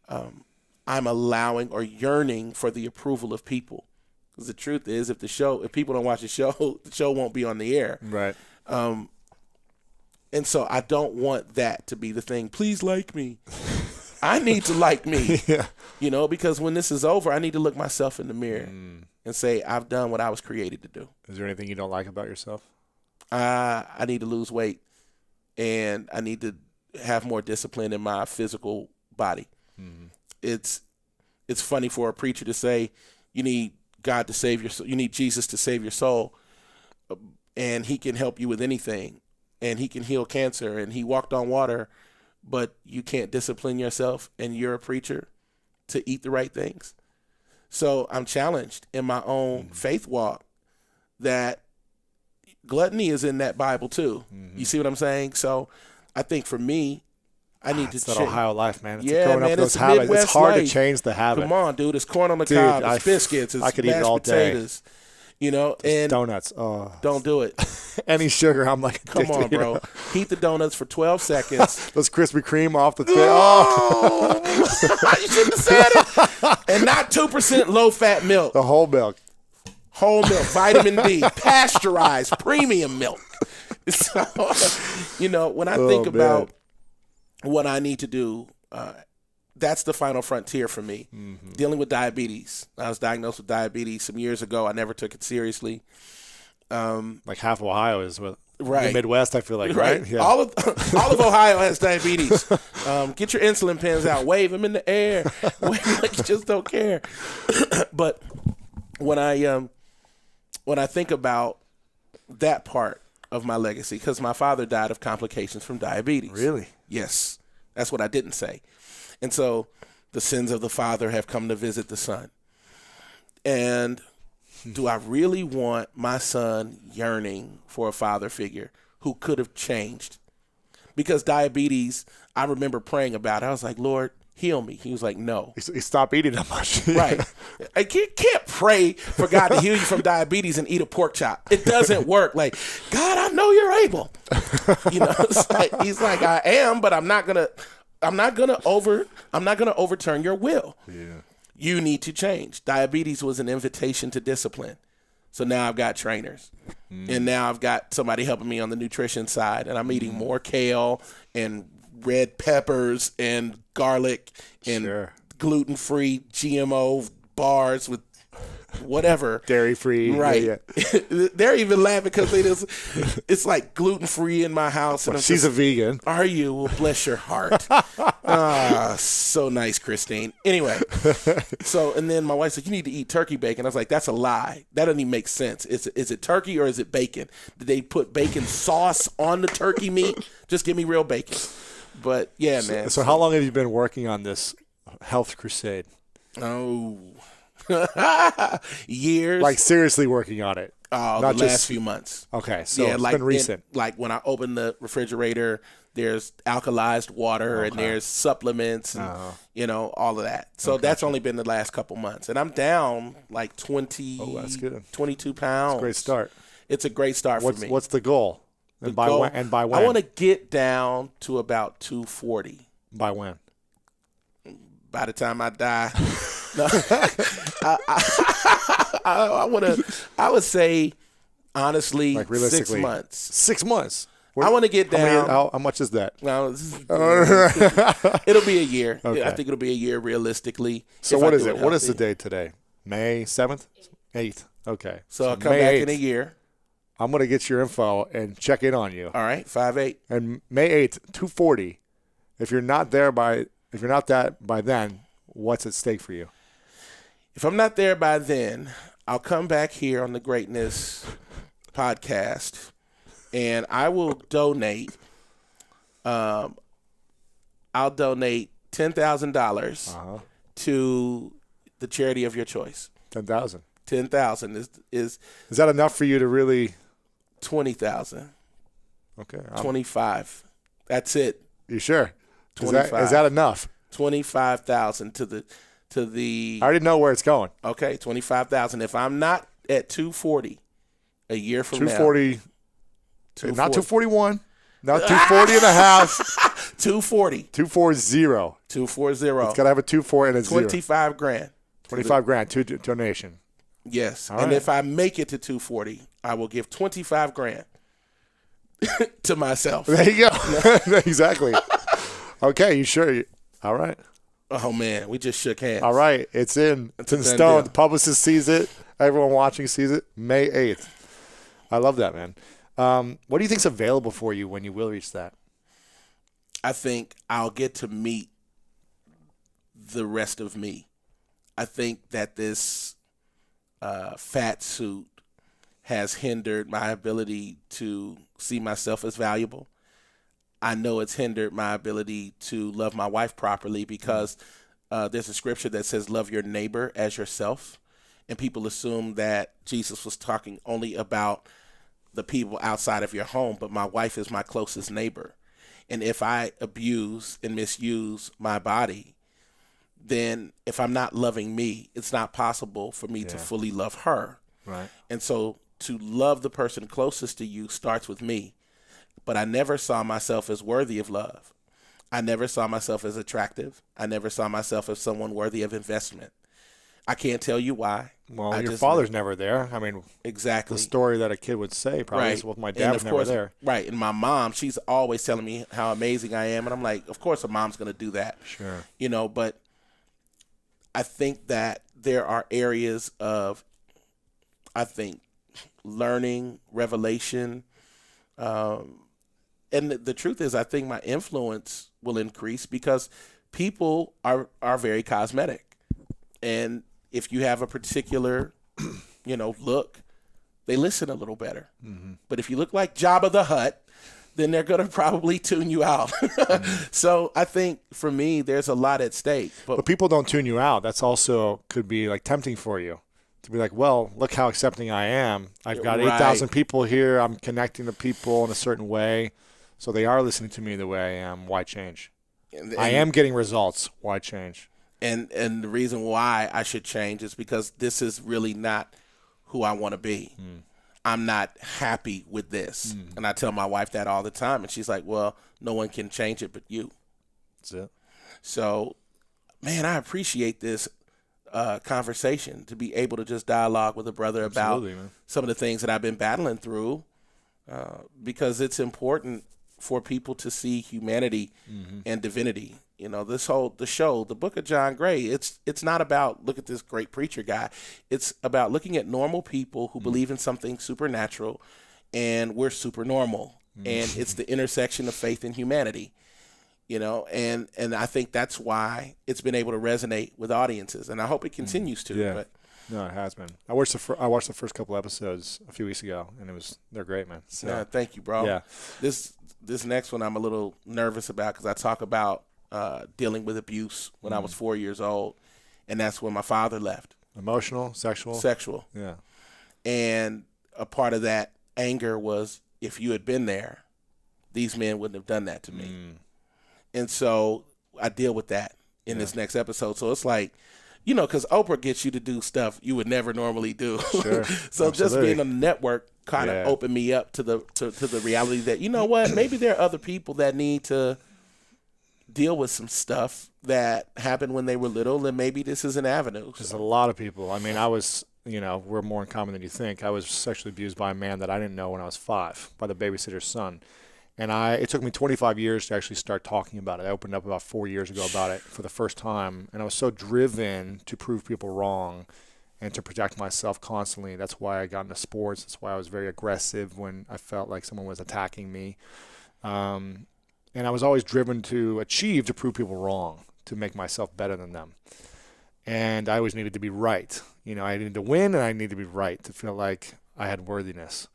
I'm allowing or yearning for the approval of people. Because the truth is, if people don't watch the show won't be on the air. Right. And so I don't want that to be the thing. Please like me. I need to like me. Yeah. Because when this is over, I need to look myself in the mirror and say, I've done what I was created to do. Is there anything you don't like about yourself? I need to lose weight, and I need to have more discipline in my physical body. It's funny for a preacher to say you need God to save your soul. You need Jesus to save your soul, and he can help you with anything, and he can heal cancer, and he walked on water, but you can't discipline yourself, and you're a preacher, to eat the right things. So I'm challenged in my own faith walk that gluttony is in that Bible too. You see what I'm saying? So I think for me, I need to It's that change. Ohio life, man. It's Yeah, growing up man, with it's those habits. Midwest It's hard life. to change the habit. Come on, dude. It's corn on the Dude, cob. It's biscuits. It's I could mashed eat all day. potatoes. You know, and Donuts. Oh, don't do it. any sugar, I'm like, Come on, you bro. know? Heat the donuts for 12 seconds. Those Krispy Kreme off the thing. Oh, You shouldn't have said it. And not 2% low-fat milk. the whole milk. Whole milk, vitamin D, pasteurized, premium milk. So, you know, when I think about what I need to do, that's the final frontier for me. Mm-hmm. Dealing with diabetes. I was diagnosed with diabetes some years ago. I never took it seriously. Like half of Ohio is with Right. the Midwest, I feel like, right? Yeah. All of Ohio has diabetes. Get your insulin pens out. Wave them in the air. Wave like you just don't care. But when I think about that part of my legacy, because my father died of complications from diabetes. Really? Yes. That's what I didn't say. And so the sins of the father have come to visit the son. And do I really want my son yearning for a father figure who could have changed? Because diabetes, I remember praying about it. I was like, Lord, heal me. He was like, no. He stopped eating that much. Right. I can't pray for God to heal you from diabetes and eat a pork chop. It doesn't work. Like, God, I know you're able. You know, it's like, he's like, I am, but I'm not gonna overturn your will. Yeah. You need to change. Diabetes was an invitation to discipline. So now I've got trainers. And now I've got somebody helping me on the nutrition side. And I'm eating more kale and red peppers and garlic and gluten-free GMO bars with whatever. Dairy-free. Right. Yeah. They're even laughing because it's like gluten-free in my house. And She's a vegan. Are you? Well, bless your heart. So nice, Christine. Anyway, and then my wife's like, you need to eat turkey bacon. I was like, that's a lie. That doesn't even make sense. Is it turkey or is it bacon? Did they put bacon sauce on the turkey meat? Just give me real bacon. But yeah, man. So how long have you been working on this health crusade? Oh, years. Like seriously working on it? Oh, Not the just, last few months. Okay, so yeah, it's like been recent. Like when I open the refrigerator, there's alkalized water and there's supplements and all of that. So that's only been the last couple months, and I'm down like 20, that's good. 22 pounds. It's a great start. It's a great start for me. What's the goal? And by when? I want to get down to about 240. By when? By the time I die. No. I would say, honestly, Like realistically, 6 months. 6 months. I want to get down. How much is that? Well, it'll be a year. Okay. I think it'll be a year realistically. So what is it? What is the date today? May 7th? 8th. Okay. So I'll come May back 8th, in a year. I'm going to get your info and check in on you. All right, 5'8". And May 8th, 240. If you're not that by then, what's at stake for you? If I'm not there by then, I'll come back here on the Greatness podcast, and I will donate. I'll donate $10,000 to the charity of your choice. 10,000. 10,000 is that enough for you to really? 20,000. Okay. 25. That's it. You sure? 25. Is that enough? 25,000 to the. I already know where it's going. Okay, 25,000. If I'm not at 240 a year from 240, now. not 241, not 240 and a half. 240. 240. 240. It's got to have a 24 and a 0. 25 grand. 25 grand to donation. Yes. All and right. if I make it to 240, I will give 25 grand to myself. There you go. Exactly. Okay, you sure? All right. Oh, man, we just shook hands. All right, it's in. It's in a done stone. deal. The publicist sees it. Everyone watching sees it. May 8th. I love that, man. What do you think's available for you when you will reach that? I think I'll get to meet the rest of me. I think that this fat suit has hindered my ability to see myself as valuable. I know it's hindered my ability to love my wife properly because there's a scripture that says love your neighbor as yourself. And people assume that Jesus was talking only about the people outside of your home, but my wife is my closest neighbor. And if I abuse and misuse my body, then if I'm not loving me, it's not possible for me to fully love her. Right. And so to love the person closest to you starts with me. But I never saw myself as worthy of love. I never saw myself as attractive. I never saw myself as someone worthy of investment. I can't tell you why. Well, your father's never there. I mean, exactly the story that a kid would say probably is, well, my dad was never there. Right. And my mom, she's always telling me how amazing I am. And I'm like, of course a mom's going to do that. Sure. You know, but I think that there are areas of, learning, revelation. And the truth is, I think my influence will increase because people are very cosmetic. And if you have a particular, look, they listen a little better. Mm-hmm. But if you look like Jabba the Hutt, then they're going to probably tune you out. So I think for me, there's a lot at stake. But people don't tune you out. That's also could be like tempting for you to be like, well, look how accepting I am. I've got 8,000 people here. I'm connecting to people in a certain way. So they are listening to me the way I am. Why change? And I am getting results. Why change? And the reason why I should change is because this is really not who I want to be. I'm not happy with this. And I tell my wife that all the time. And she's like, well, no one can change it but you. That's it. So, man, I appreciate this conversation, to be able to just dialogue with a brother about some of the things that I've been battling through, because it's important for people to see humanity and divinity. The Book of John Gray, it's not about, look at this great preacher guy. It's about looking at normal people who believe in something supernatural, and we're super normal. And it's the intersection of faith and humanity, and I think that's why it's been able to resonate with audiences, and I hope it continues to. Yeah. But no, it has been. I watched the first couple episodes a few weeks ago, and they're great, man. So, yeah, thank you, bro. Yeah. This next one I'm a little nervous about, because I talk about dealing with abuse when I was 4 years old, and that's when my father left. Emotional, sexual. Yeah. And a part of that anger was, if you had been there, these men wouldn't have done that to me. And so I deal with that in this next episode. So it's like, because Oprah gets you to do stuff you would never normally do. Sure. So Absolutely. just being on the network kind of opened me up to the reality that, maybe there are other people that need to deal with some stuff that happened when they were little, and maybe this is an avenue. There's a lot of people. I mean, I was, we're more in common than you think. I was sexually abused by a man that I didn't know when I was 5, by the babysitter's son. And it took me 25 years to actually start talking about it. I opened up about 4 years ago about it for the first time. And I was so driven to prove people wrong and to protect myself constantly. That's why I got into sports. That's why I was very aggressive when I felt like someone was attacking me. And I was always driven to prove people wrong, to make myself better than them. And I always needed to be right. I needed to win, and I needed to be right to feel like I had worthiness.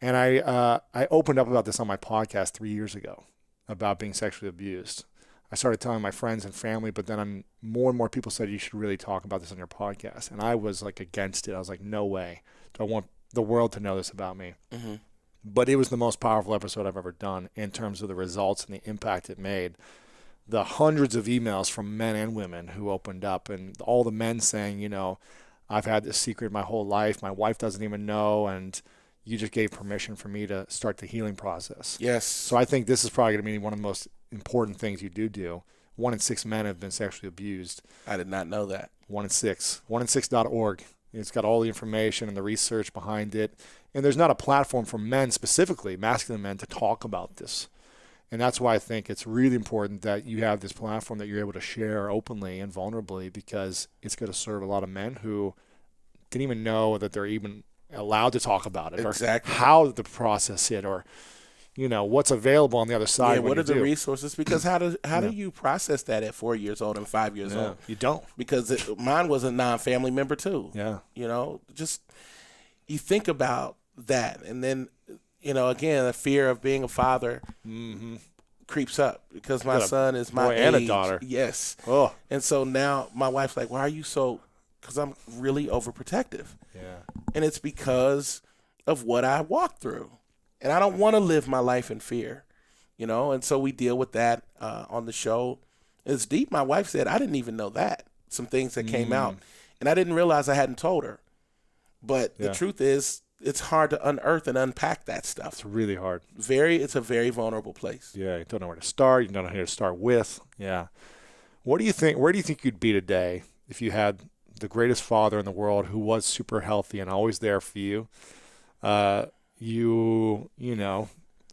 And I opened up about this on my podcast 3 years ago, about being sexually abused. I started telling my friends and family, but then more and more people said, you should really talk about this on your podcast. And I was like against it. I was like, no way. Do I want the world to know this about me? Mm-hmm. But it was the most powerful episode I've ever done in terms of the results and the impact it made. The hundreds of emails from men and women who opened up, and all the men saying, I've had this secret my whole life. My wife doesn't even know, and you just gave permission for me to start the healing process. Yes. So I think this is probably going to be one of the most important things you do. 1 in 6 men have been sexually abused. I did not know that. 1 in 6. 1in6.org. It's got all the information and the research behind it. And there's not a platform for men specifically, masculine men, to talk about this. And that's why I think it's really important that you have this platform that you're able to share openly and vulnerably, because it's going to serve a lot of men who didn't even know that they're even allowed to talk about it, exactly, or how to process it, or what's available on the other side. Yeah, what are the resources? Because how do you process that at 4 years old and 5 years old? You don't. Because mine was a non-family member too. Yeah. Just you think about that, and then again, the fear of being a father creeps up, because my son is my age. And a daughter. Yes. Oh. And so now my wife's like, "Why are you so?" Because I'm really overprotective. Yeah. And it's because of what I walked through. And I don't want to live my life in fear. And so we deal with that on the show. It's deep. My wife said, I didn't even know that. Some things that came out. And I didn't realize I hadn't told her. But the truth is, it's hard to unearth and unpack that stuff. It's really hard. It's a very vulnerable place. Yeah, you don't know where to start. You don't know who to start with. Yeah. What do you think? Where do you think you'd be today if you had the greatest father in the world who was super healthy and always there for you? You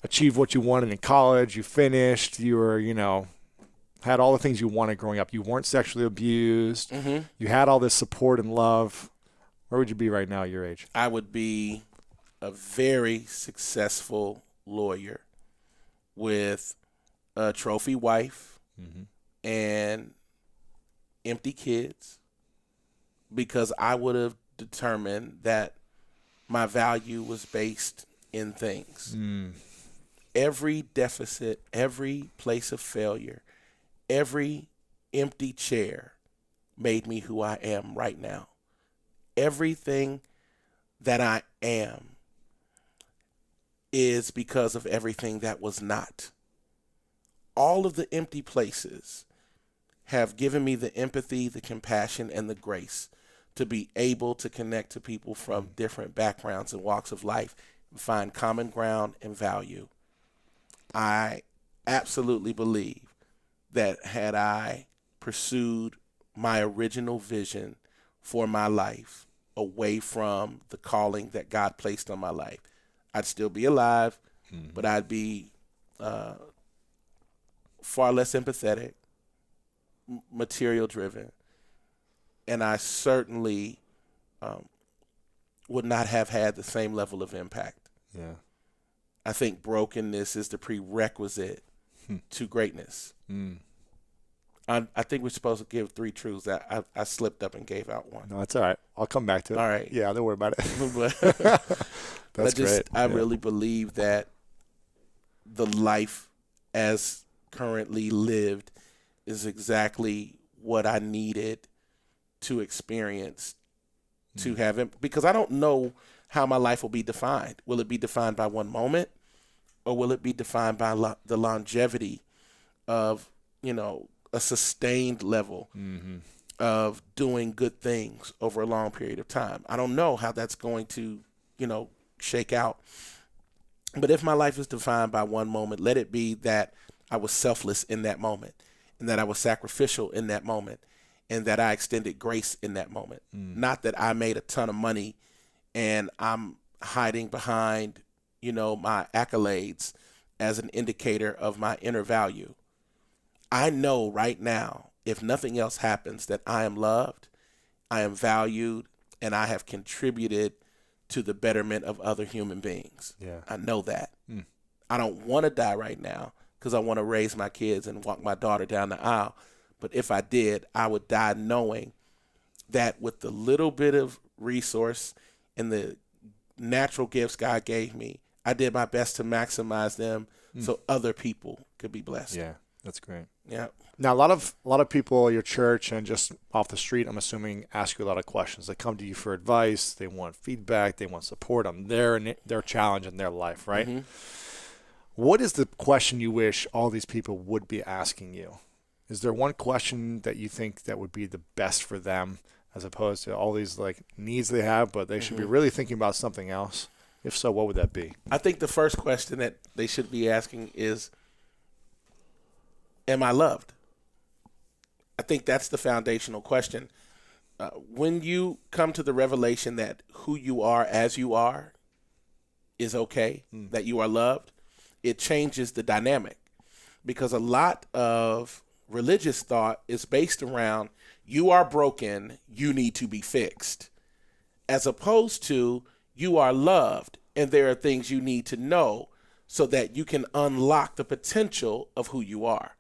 achieved what you wanted in college. You finished. You were, had all the things you wanted growing up. You weren't sexually abused. Mm-hmm. You had all this support and love. Where would you be right now at your age? I would be a very successful lawyer with a trophy wife and empty kids, because I would have determined that my value was based in things. Every deficit, every place of failure, every empty chair made me who I am right now. Everything that I am is because of everything that was not. All of the empty places have given me the empathy, the compassion, and the grace to be able to connect to people from different backgrounds and walks of life and find common ground and value. I absolutely believe that had I pursued my original vision for my life away from the calling that God placed on my life, I'd still be alive, but I'd be far less empathetic, material driven, and I certainly would not have had the same level of impact. Yeah. I think brokenness is the prerequisite to greatness. I think we're supposed to give 3 truths. I slipped up and gave out one. No, that's all right. I'll come back to it. All right. Yeah, don't worry about it. That's great. I really believe that the life as currently lived is exactly what I needed to experience to have it, because I don't know how my life will be defined. Will it be defined by one moment, or will it be defined by the longevity of, a sustained level of doing good things over a long period of time? I don't know how that's going to, shake out. But if my life is defined by one moment, let it be that I was selfless in that moment, and that I was sacrificial in that moment, and that I extended grace in that moment. Not that I made a ton of money and I'm hiding behind, my accolades as an indicator of my inner value. I know right now, if nothing else happens, that I am loved, I am valued, and I have contributed to the betterment of other human beings. Yeah. I know that. I don't want to die right now because I want to raise my kids and walk my daughter down the aisle. But if I did, I would die knowing that with the little bit of resource and the natural gifts God gave me, I did my best to maximize them so other people could be blessed. Yeah, that's great. Yeah. Now, a lot of people, your church and just off the street, I'm assuming, ask you a lot of questions. They come to you for advice. They want feedback. They want support on their challenge in their life, right? What is the question you wish all these people would be asking you? Is there one question that you think that would be the best for them, as opposed to all these needs they have, but they should be really thinking about something else? If so, what would that be? I think the first question that they should be asking is, am I loved? I think that's the foundational question. When you come to the revelation that who you are as you are is okay, that you are loved, it changes the dynamic. Because a lot of religious thought is based around, you are broken, you need to be fixed, as opposed to, you are loved and there are things you need to know so that you can unlock the potential of who you are.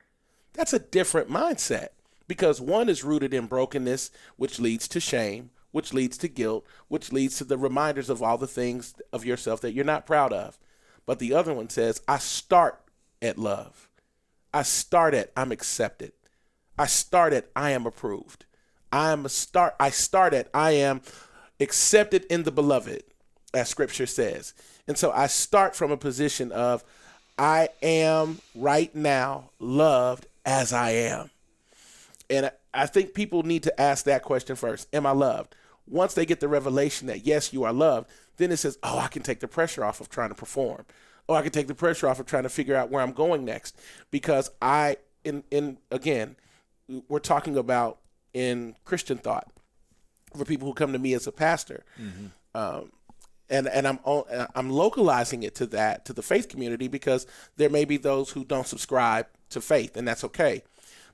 That's a different mindset, because one is rooted in brokenness, which leads to shame, which leads to guilt, which leads to the reminders of all the things of yourself that you're not proud of. But the other one says, I start at love. I start at I'm accepted. I start at I am approved. I start at I am accepted in the beloved, as scripture says. And so I start from a position of I am right now loved as I am. And I think people need to ask that question first. Am I loved? Once they get the revelation that, yes, you are loved, then it says, oh, I can take the pressure off of trying to perform. Oh, I can take the pressure off of trying to figure out where I'm going next. Because again, we're talking about in Christian thought for people who come to me as a pastor. And I'm localizing it to the faith community, because there may be those who don't subscribe to faith, and that's okay.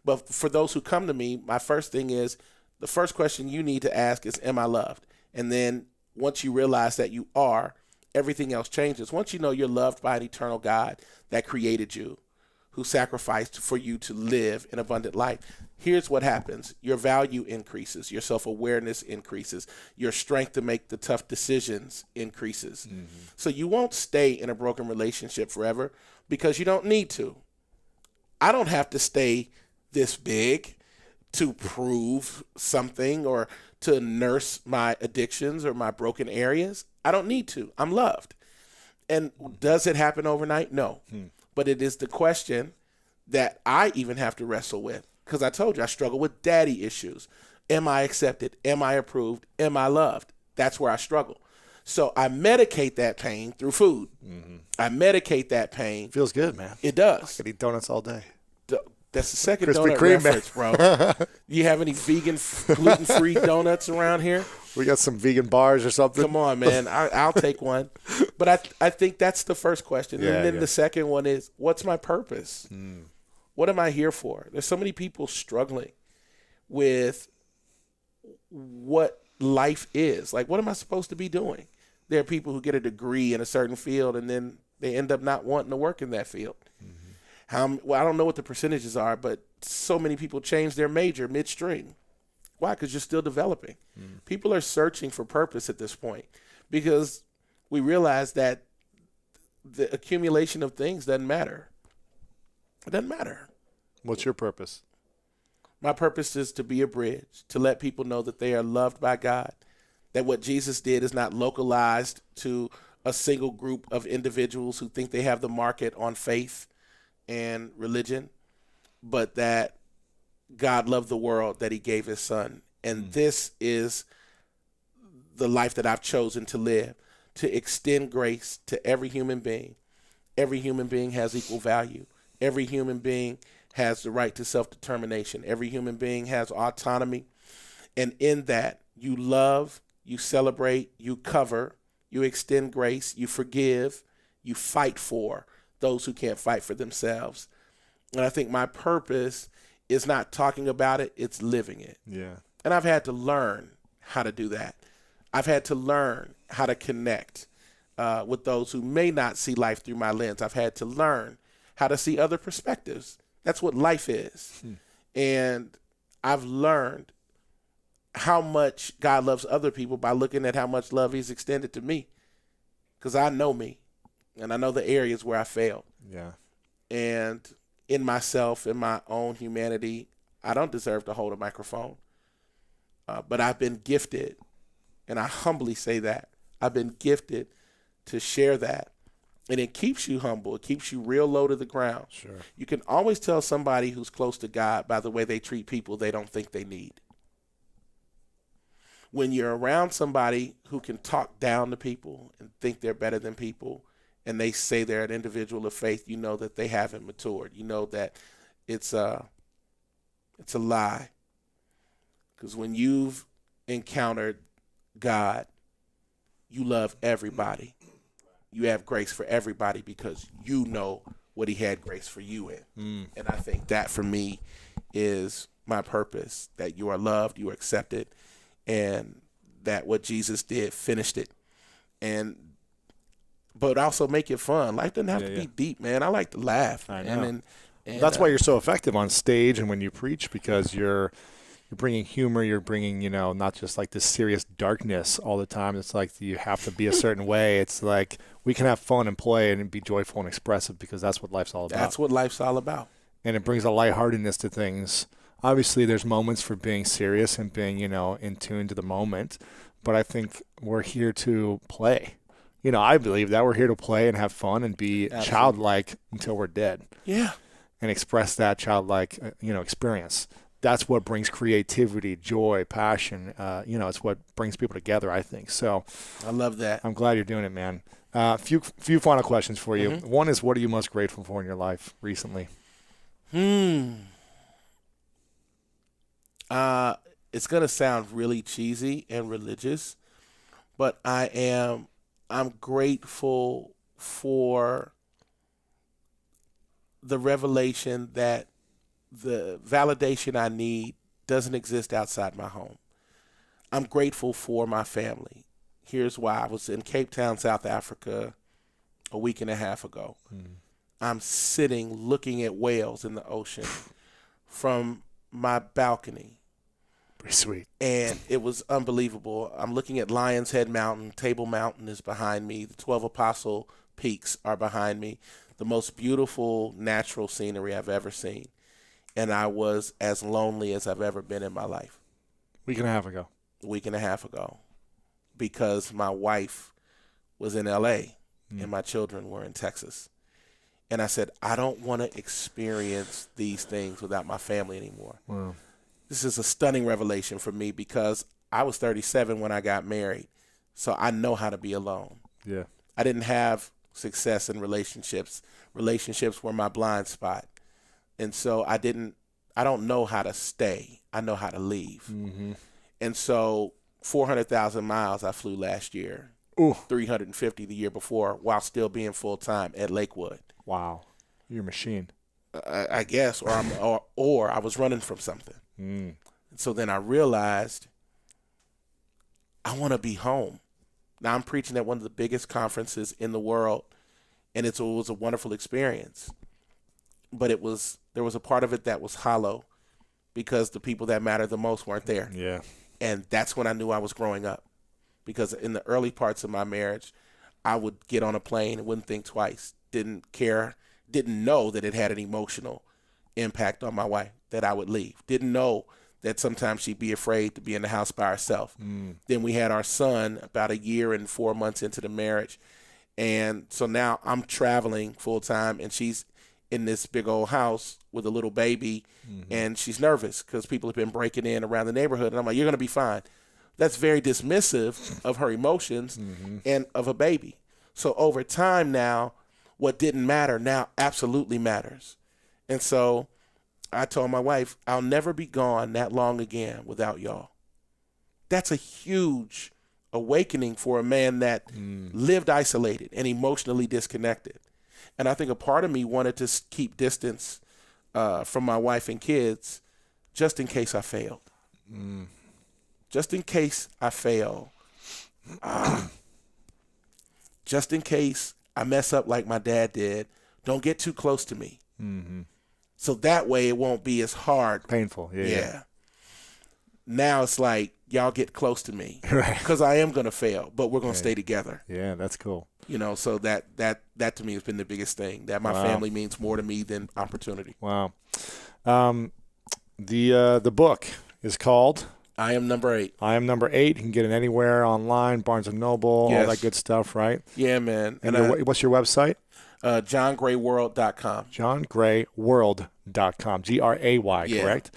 But for those who come to me, my first thing is, the first question you need to ask is, am I loved? And then once you realize that you are, everything else changes. Once you know you're loved by an eternal God that created you, who sacrificed for you to live an abundant life, here's what happens. Your value increases. Your self-awareness increases. Your strength to make the tough decisions increases. So you won't stay in a broken relationship forever, because you don't need to. I don't have to stay this big to prove something or to nurse my addictions or my broken areas. I don't need to. I'm loved. And does it happen overnight? No. But it is the question that I even have to wrestle with, because I told you I struggle with daddy issues. Am I accepted? Am I approved? Am I loved? That's where I struggle. So I medicate that pain through food. I medicate that pain. Feels good, man. It does. I could eat donuts all day. That's the second Krispy donut Kreme, reference, bro. You have any vegan, gluten-free donuts around here? We got some vegan bars or something. Come on, man. I'll take one. But I think that's the first question. And then the second one is, what's my purpose? What am I here for? There's so many people struggling with what life is. Like, what am I supposed to be doing? There are people who get a degree in a certain field, and then they end up not wanting to work in that field. Well, I don't know what the percentages are, but so many people change their major midstream. Why? Because you're still developing. People are searching for purpose at this point, because we realize that the accumulation of things doesn't matter. It doesn't matter. What's your purpose? My purpose is to be a bridge, to let people know that they are loved by God, that what Jesus did is not localized to a single group of individuals who think they have the market on faith and religion, but that God loved the world, that he gave his son. And this is the life that I've chosen to live, to extend grace to every human being. Every human being has equal value. Every human being has the right to self-determination. Every human being has autonomy. And in that, you love, you celebrate, you cover, you extend grace, you forgive, you fight for those who can't fight for themselves. And I think my purpose is not talking about it, it's living it. Yeah. And I've had to learn how to do that. I've had to learn how to connect with those who may not see life through my lens. I've had to learn how to see other perspectives. That's what life is. And I've learned how much God loves other people by looking at how much love he's extended to me. Because I know me, and I know the areas where I failed. Yeah. And in myself, in my own humanity, I don't deserve to hold a microphone. But I've been gifted, and I humbly say that, I've been gifted to share that. And it keeps you humble. It keeps you real low to the ground. Sure. You can always tell somebody who's close to God by the way they treat people they don't think they need. When you're around somebody who can talk down to people and think they're better than people, and they say they're an individual of faith, you know that they haven't matured. You know that it's a lie. Because when you've encountered God, you love everybody. You have grace for everybody because you know what he had grace for you in. And I think that for me is my purpose, that you are loved, you are accepted, and that what Jesus did finished it. But also make it fun. Life doesn't have to be deep, man. I like to laugh. I know. And that's why you're so effective on stage and when you preach, because you're bringing humor, you're bringing, not just like this serious darkness all the time. It's like you have to be a certain way. It's like we can have fun and play and be joyful and expressive because that's what life's all about. That's what life's all about. And it brings a lightheartedness to things. Obviously, there's moments for being serious and being, in tune to the moment. But I think we're here to play. I believe that we're here to play and have fun and be Absolutely. childlike until we're dead Yeah. and express that childlike, experience. That's what brings creativity, joy, passion. It's what brings people together, I think. So I love that. I'm glad you're doing it, man. Few final questions for you. Mm-hmm. One is, what are you most grateful for in your life recently? It's gonna sound really cheesy and religious, but I'm grateful for the revelation that the validation I need doesn't exist outside my home. I'm grateful for my family. Here's why. I was in Cape Town, South Africa a week and a half ago. I'm sitting looking at whales in the ocean from my balcony. Pretty sweet. And it was unbelievable. I'm looking at Lion's Head Mountain. Table Mountain is behind me. The 12 Apostle Peaks are behind me. The most beautiful natural scenery I've ever seen. And I was as lonely as I've ever been in my life. Week and a half ago. A week and a half ago. Because my wife was in L.A. and my children were in Texas. And I said, I don't want to experience these things without my family anymore. Wow. This is a stunning revelation for me because I was 37 when I got married. So I know how to be alone. Yeah. I didn't have success in relationships. Relationships were my blind spot. And so I don't know how to stay. I know how to leave. Mm-hmm. And so 400,000 miles I flew last year. Ooh. 350 the year before while still being full-time at Lakewood. Wow. You're a machine. I guess, or I was running from something. And so then I realized I want to be home. Now I'm preaching at one of the biggest conferences in the world, and it was a wonderful experience. But there was a part of it that was hollow because the people that mattered the most weren't there. Yeah. And that's when I knew I was growing up. Because in the early parts of my marriage, I would get on a plane and wouldn't think twice. Didn't care, didn't know that it had an emotional impact on my wife, that I would leave. Didn't know that sometimes she'd be afraid to be in the house by herself. Then we had our son about a year and 4 months into the marriage. And so now I'm traveling full time and she's in this big old house with a little baby and she's nervous because people have been breaking in around the neighborhood. And I'm like, you're going to be fine. That's very dismissive of her emotions and of a baby. So over time now, what didn't matter now absolutely matters. And so I told my wife, I'll never be gone that long again without y'all. That's a huge awakening for a man that lived isolated and emotionally disconnected. And I think a part of me wanted to keep distance from my wife and kids just in case I failed. Just in case I fail. Just in case I mess up like my dad did. Don't get too close to me. So that way it won't be as hard. Painful. Yeah. Now it's like, y'all get close to me. Right. Because I am going to fail, but we're going to stay together. Yeah, that's cool. So that to me has been the biggest thing. That my family means more to me than opportunity. Wow. The book is called I Am Number 8. I Am Number 8. You can get it anywhere online, Barnes & Noble, all that good stuff, right? Yeah, man. And what's your website? JohnGrayWorld.com. JohnGrayWorld.com. Gray, correct?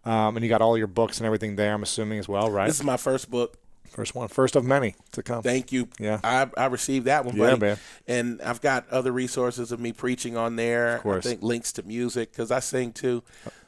And you got all your books and everything there, I'm assuming, as well, right? This is my first book. First one. First of many to come. Thank you. Yeah. I received that one, buddy. Yeah, man. And I've got other resources of me preaching on there. Of course. I think links to music because I sing too.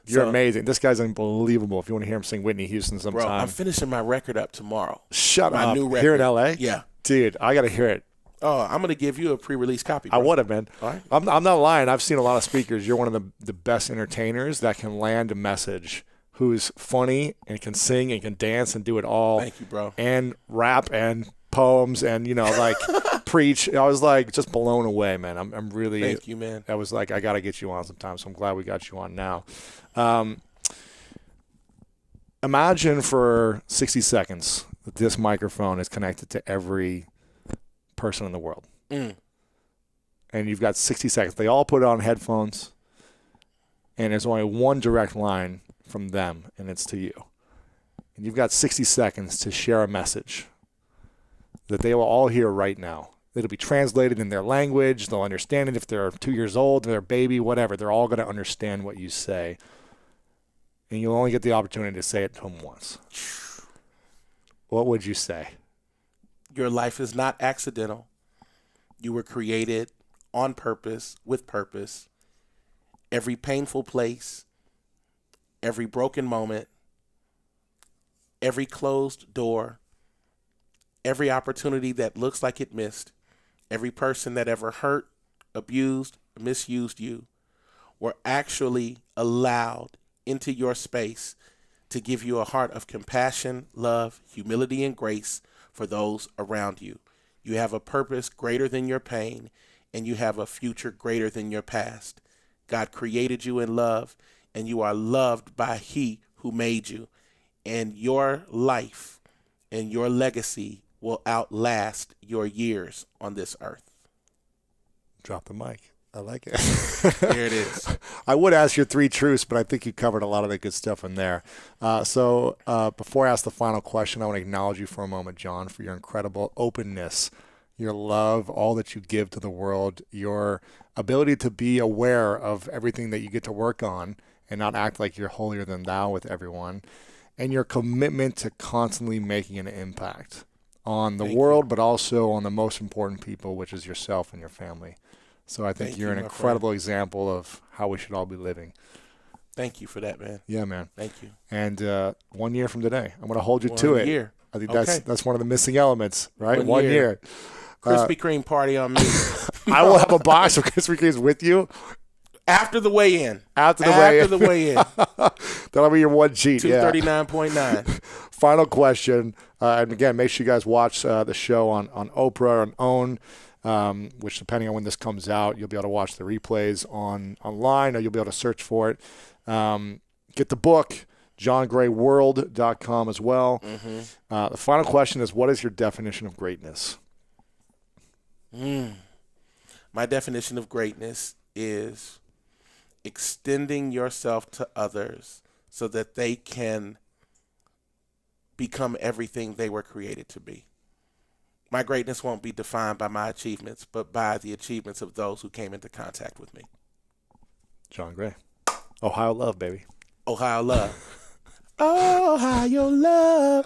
You're amazing. This guy's unbelievable. If you want to hear him sing Whitney Houston sometime. Bro, I'm finishing my record up tomorrow. Shut up. My new record. Here in L.A.? Yeah. Dude, I got to hear it. Oh, I'm going to give you a pre-release copy, bro. I would have, man. All right. I'm not lying. I've seen a lot of speakers. You're one of the best entertainers that can land a message, who's funny and can sing and can dance and do it all. Thank you, bro. And rap and poems and, preach. I was just blown away, man. I'm really. Thank you, man. I was like, I got to get you on sometime. So I'm glad we got you on now. Imagine for 60 seconds that this microphone is connected to every person in the world. And you've got 60 seconds. They all put on headphones, and there's only one direct line from them, and it's to you. And you've got 60 seconds to share a message that they will all hear right now. It'll be translated in their language. They'll understand it if they're 2 years old, they're a baby, whatever. They're all going to understand what you say. And you'll only get the opportunity to say it to them once. What would you say? Your life is not accidental. You were created on purpose, with purpose. Every painful place, every broken moment, every closed door, every opportunity that looks like it missed, every person that ever hurt, abused, misused you, were actually allowed into your space to give you a heart of compassion, love, humility, and grace for those around you. You have a purpose greater than your pain, and you have a future greater than your past. God created you in love, and you are loved by He who made you. And your life and your legacy will outlast your years on this earth. Drop the mic. I like it. There it is. I would ask your 3 truths, but I think you covered a lot of the good stuff in there. So before I ask the final question, I want to acknowledge you for a moment, John, for your incredible openness, your love, all that you give to the world, your ability to be aware of everything that you get to work on and not act like you're holier than thou with everyone, and your commitment to constantly making an impact on the world, but also on the most important people, which is yourself and your family. So I think you're an incredible example of how we should all be living. Thank you for that, man. Yeah, man. Thank you. And 1 year from today, I'm going to hold you to it. 1 year. I think that's one of the missing elements, right? 1 year. Krispy Kreme party on me. I will have a box of Krispy Kremes with you. After the weigh-in. After the weigh-in. That'll be your one cheat. 239.9. Final question. And again, make sure you guys watch the show on Oprah and OWN. Which depending on when this comes out, you'll be able to watch the replays online, or you'll be able to search for it. Get the book, johngrayworld.com as well. Mm-hmm. The final question is, what is your definition of greatness? My definition of greatness is extending yourself to others so that they can become everything they were created to be. My greatness won't be defined by my achievements, but by the achievements of those who came into contact with me. John Gray. Ohio love, baby. Ohio love. Ohio love.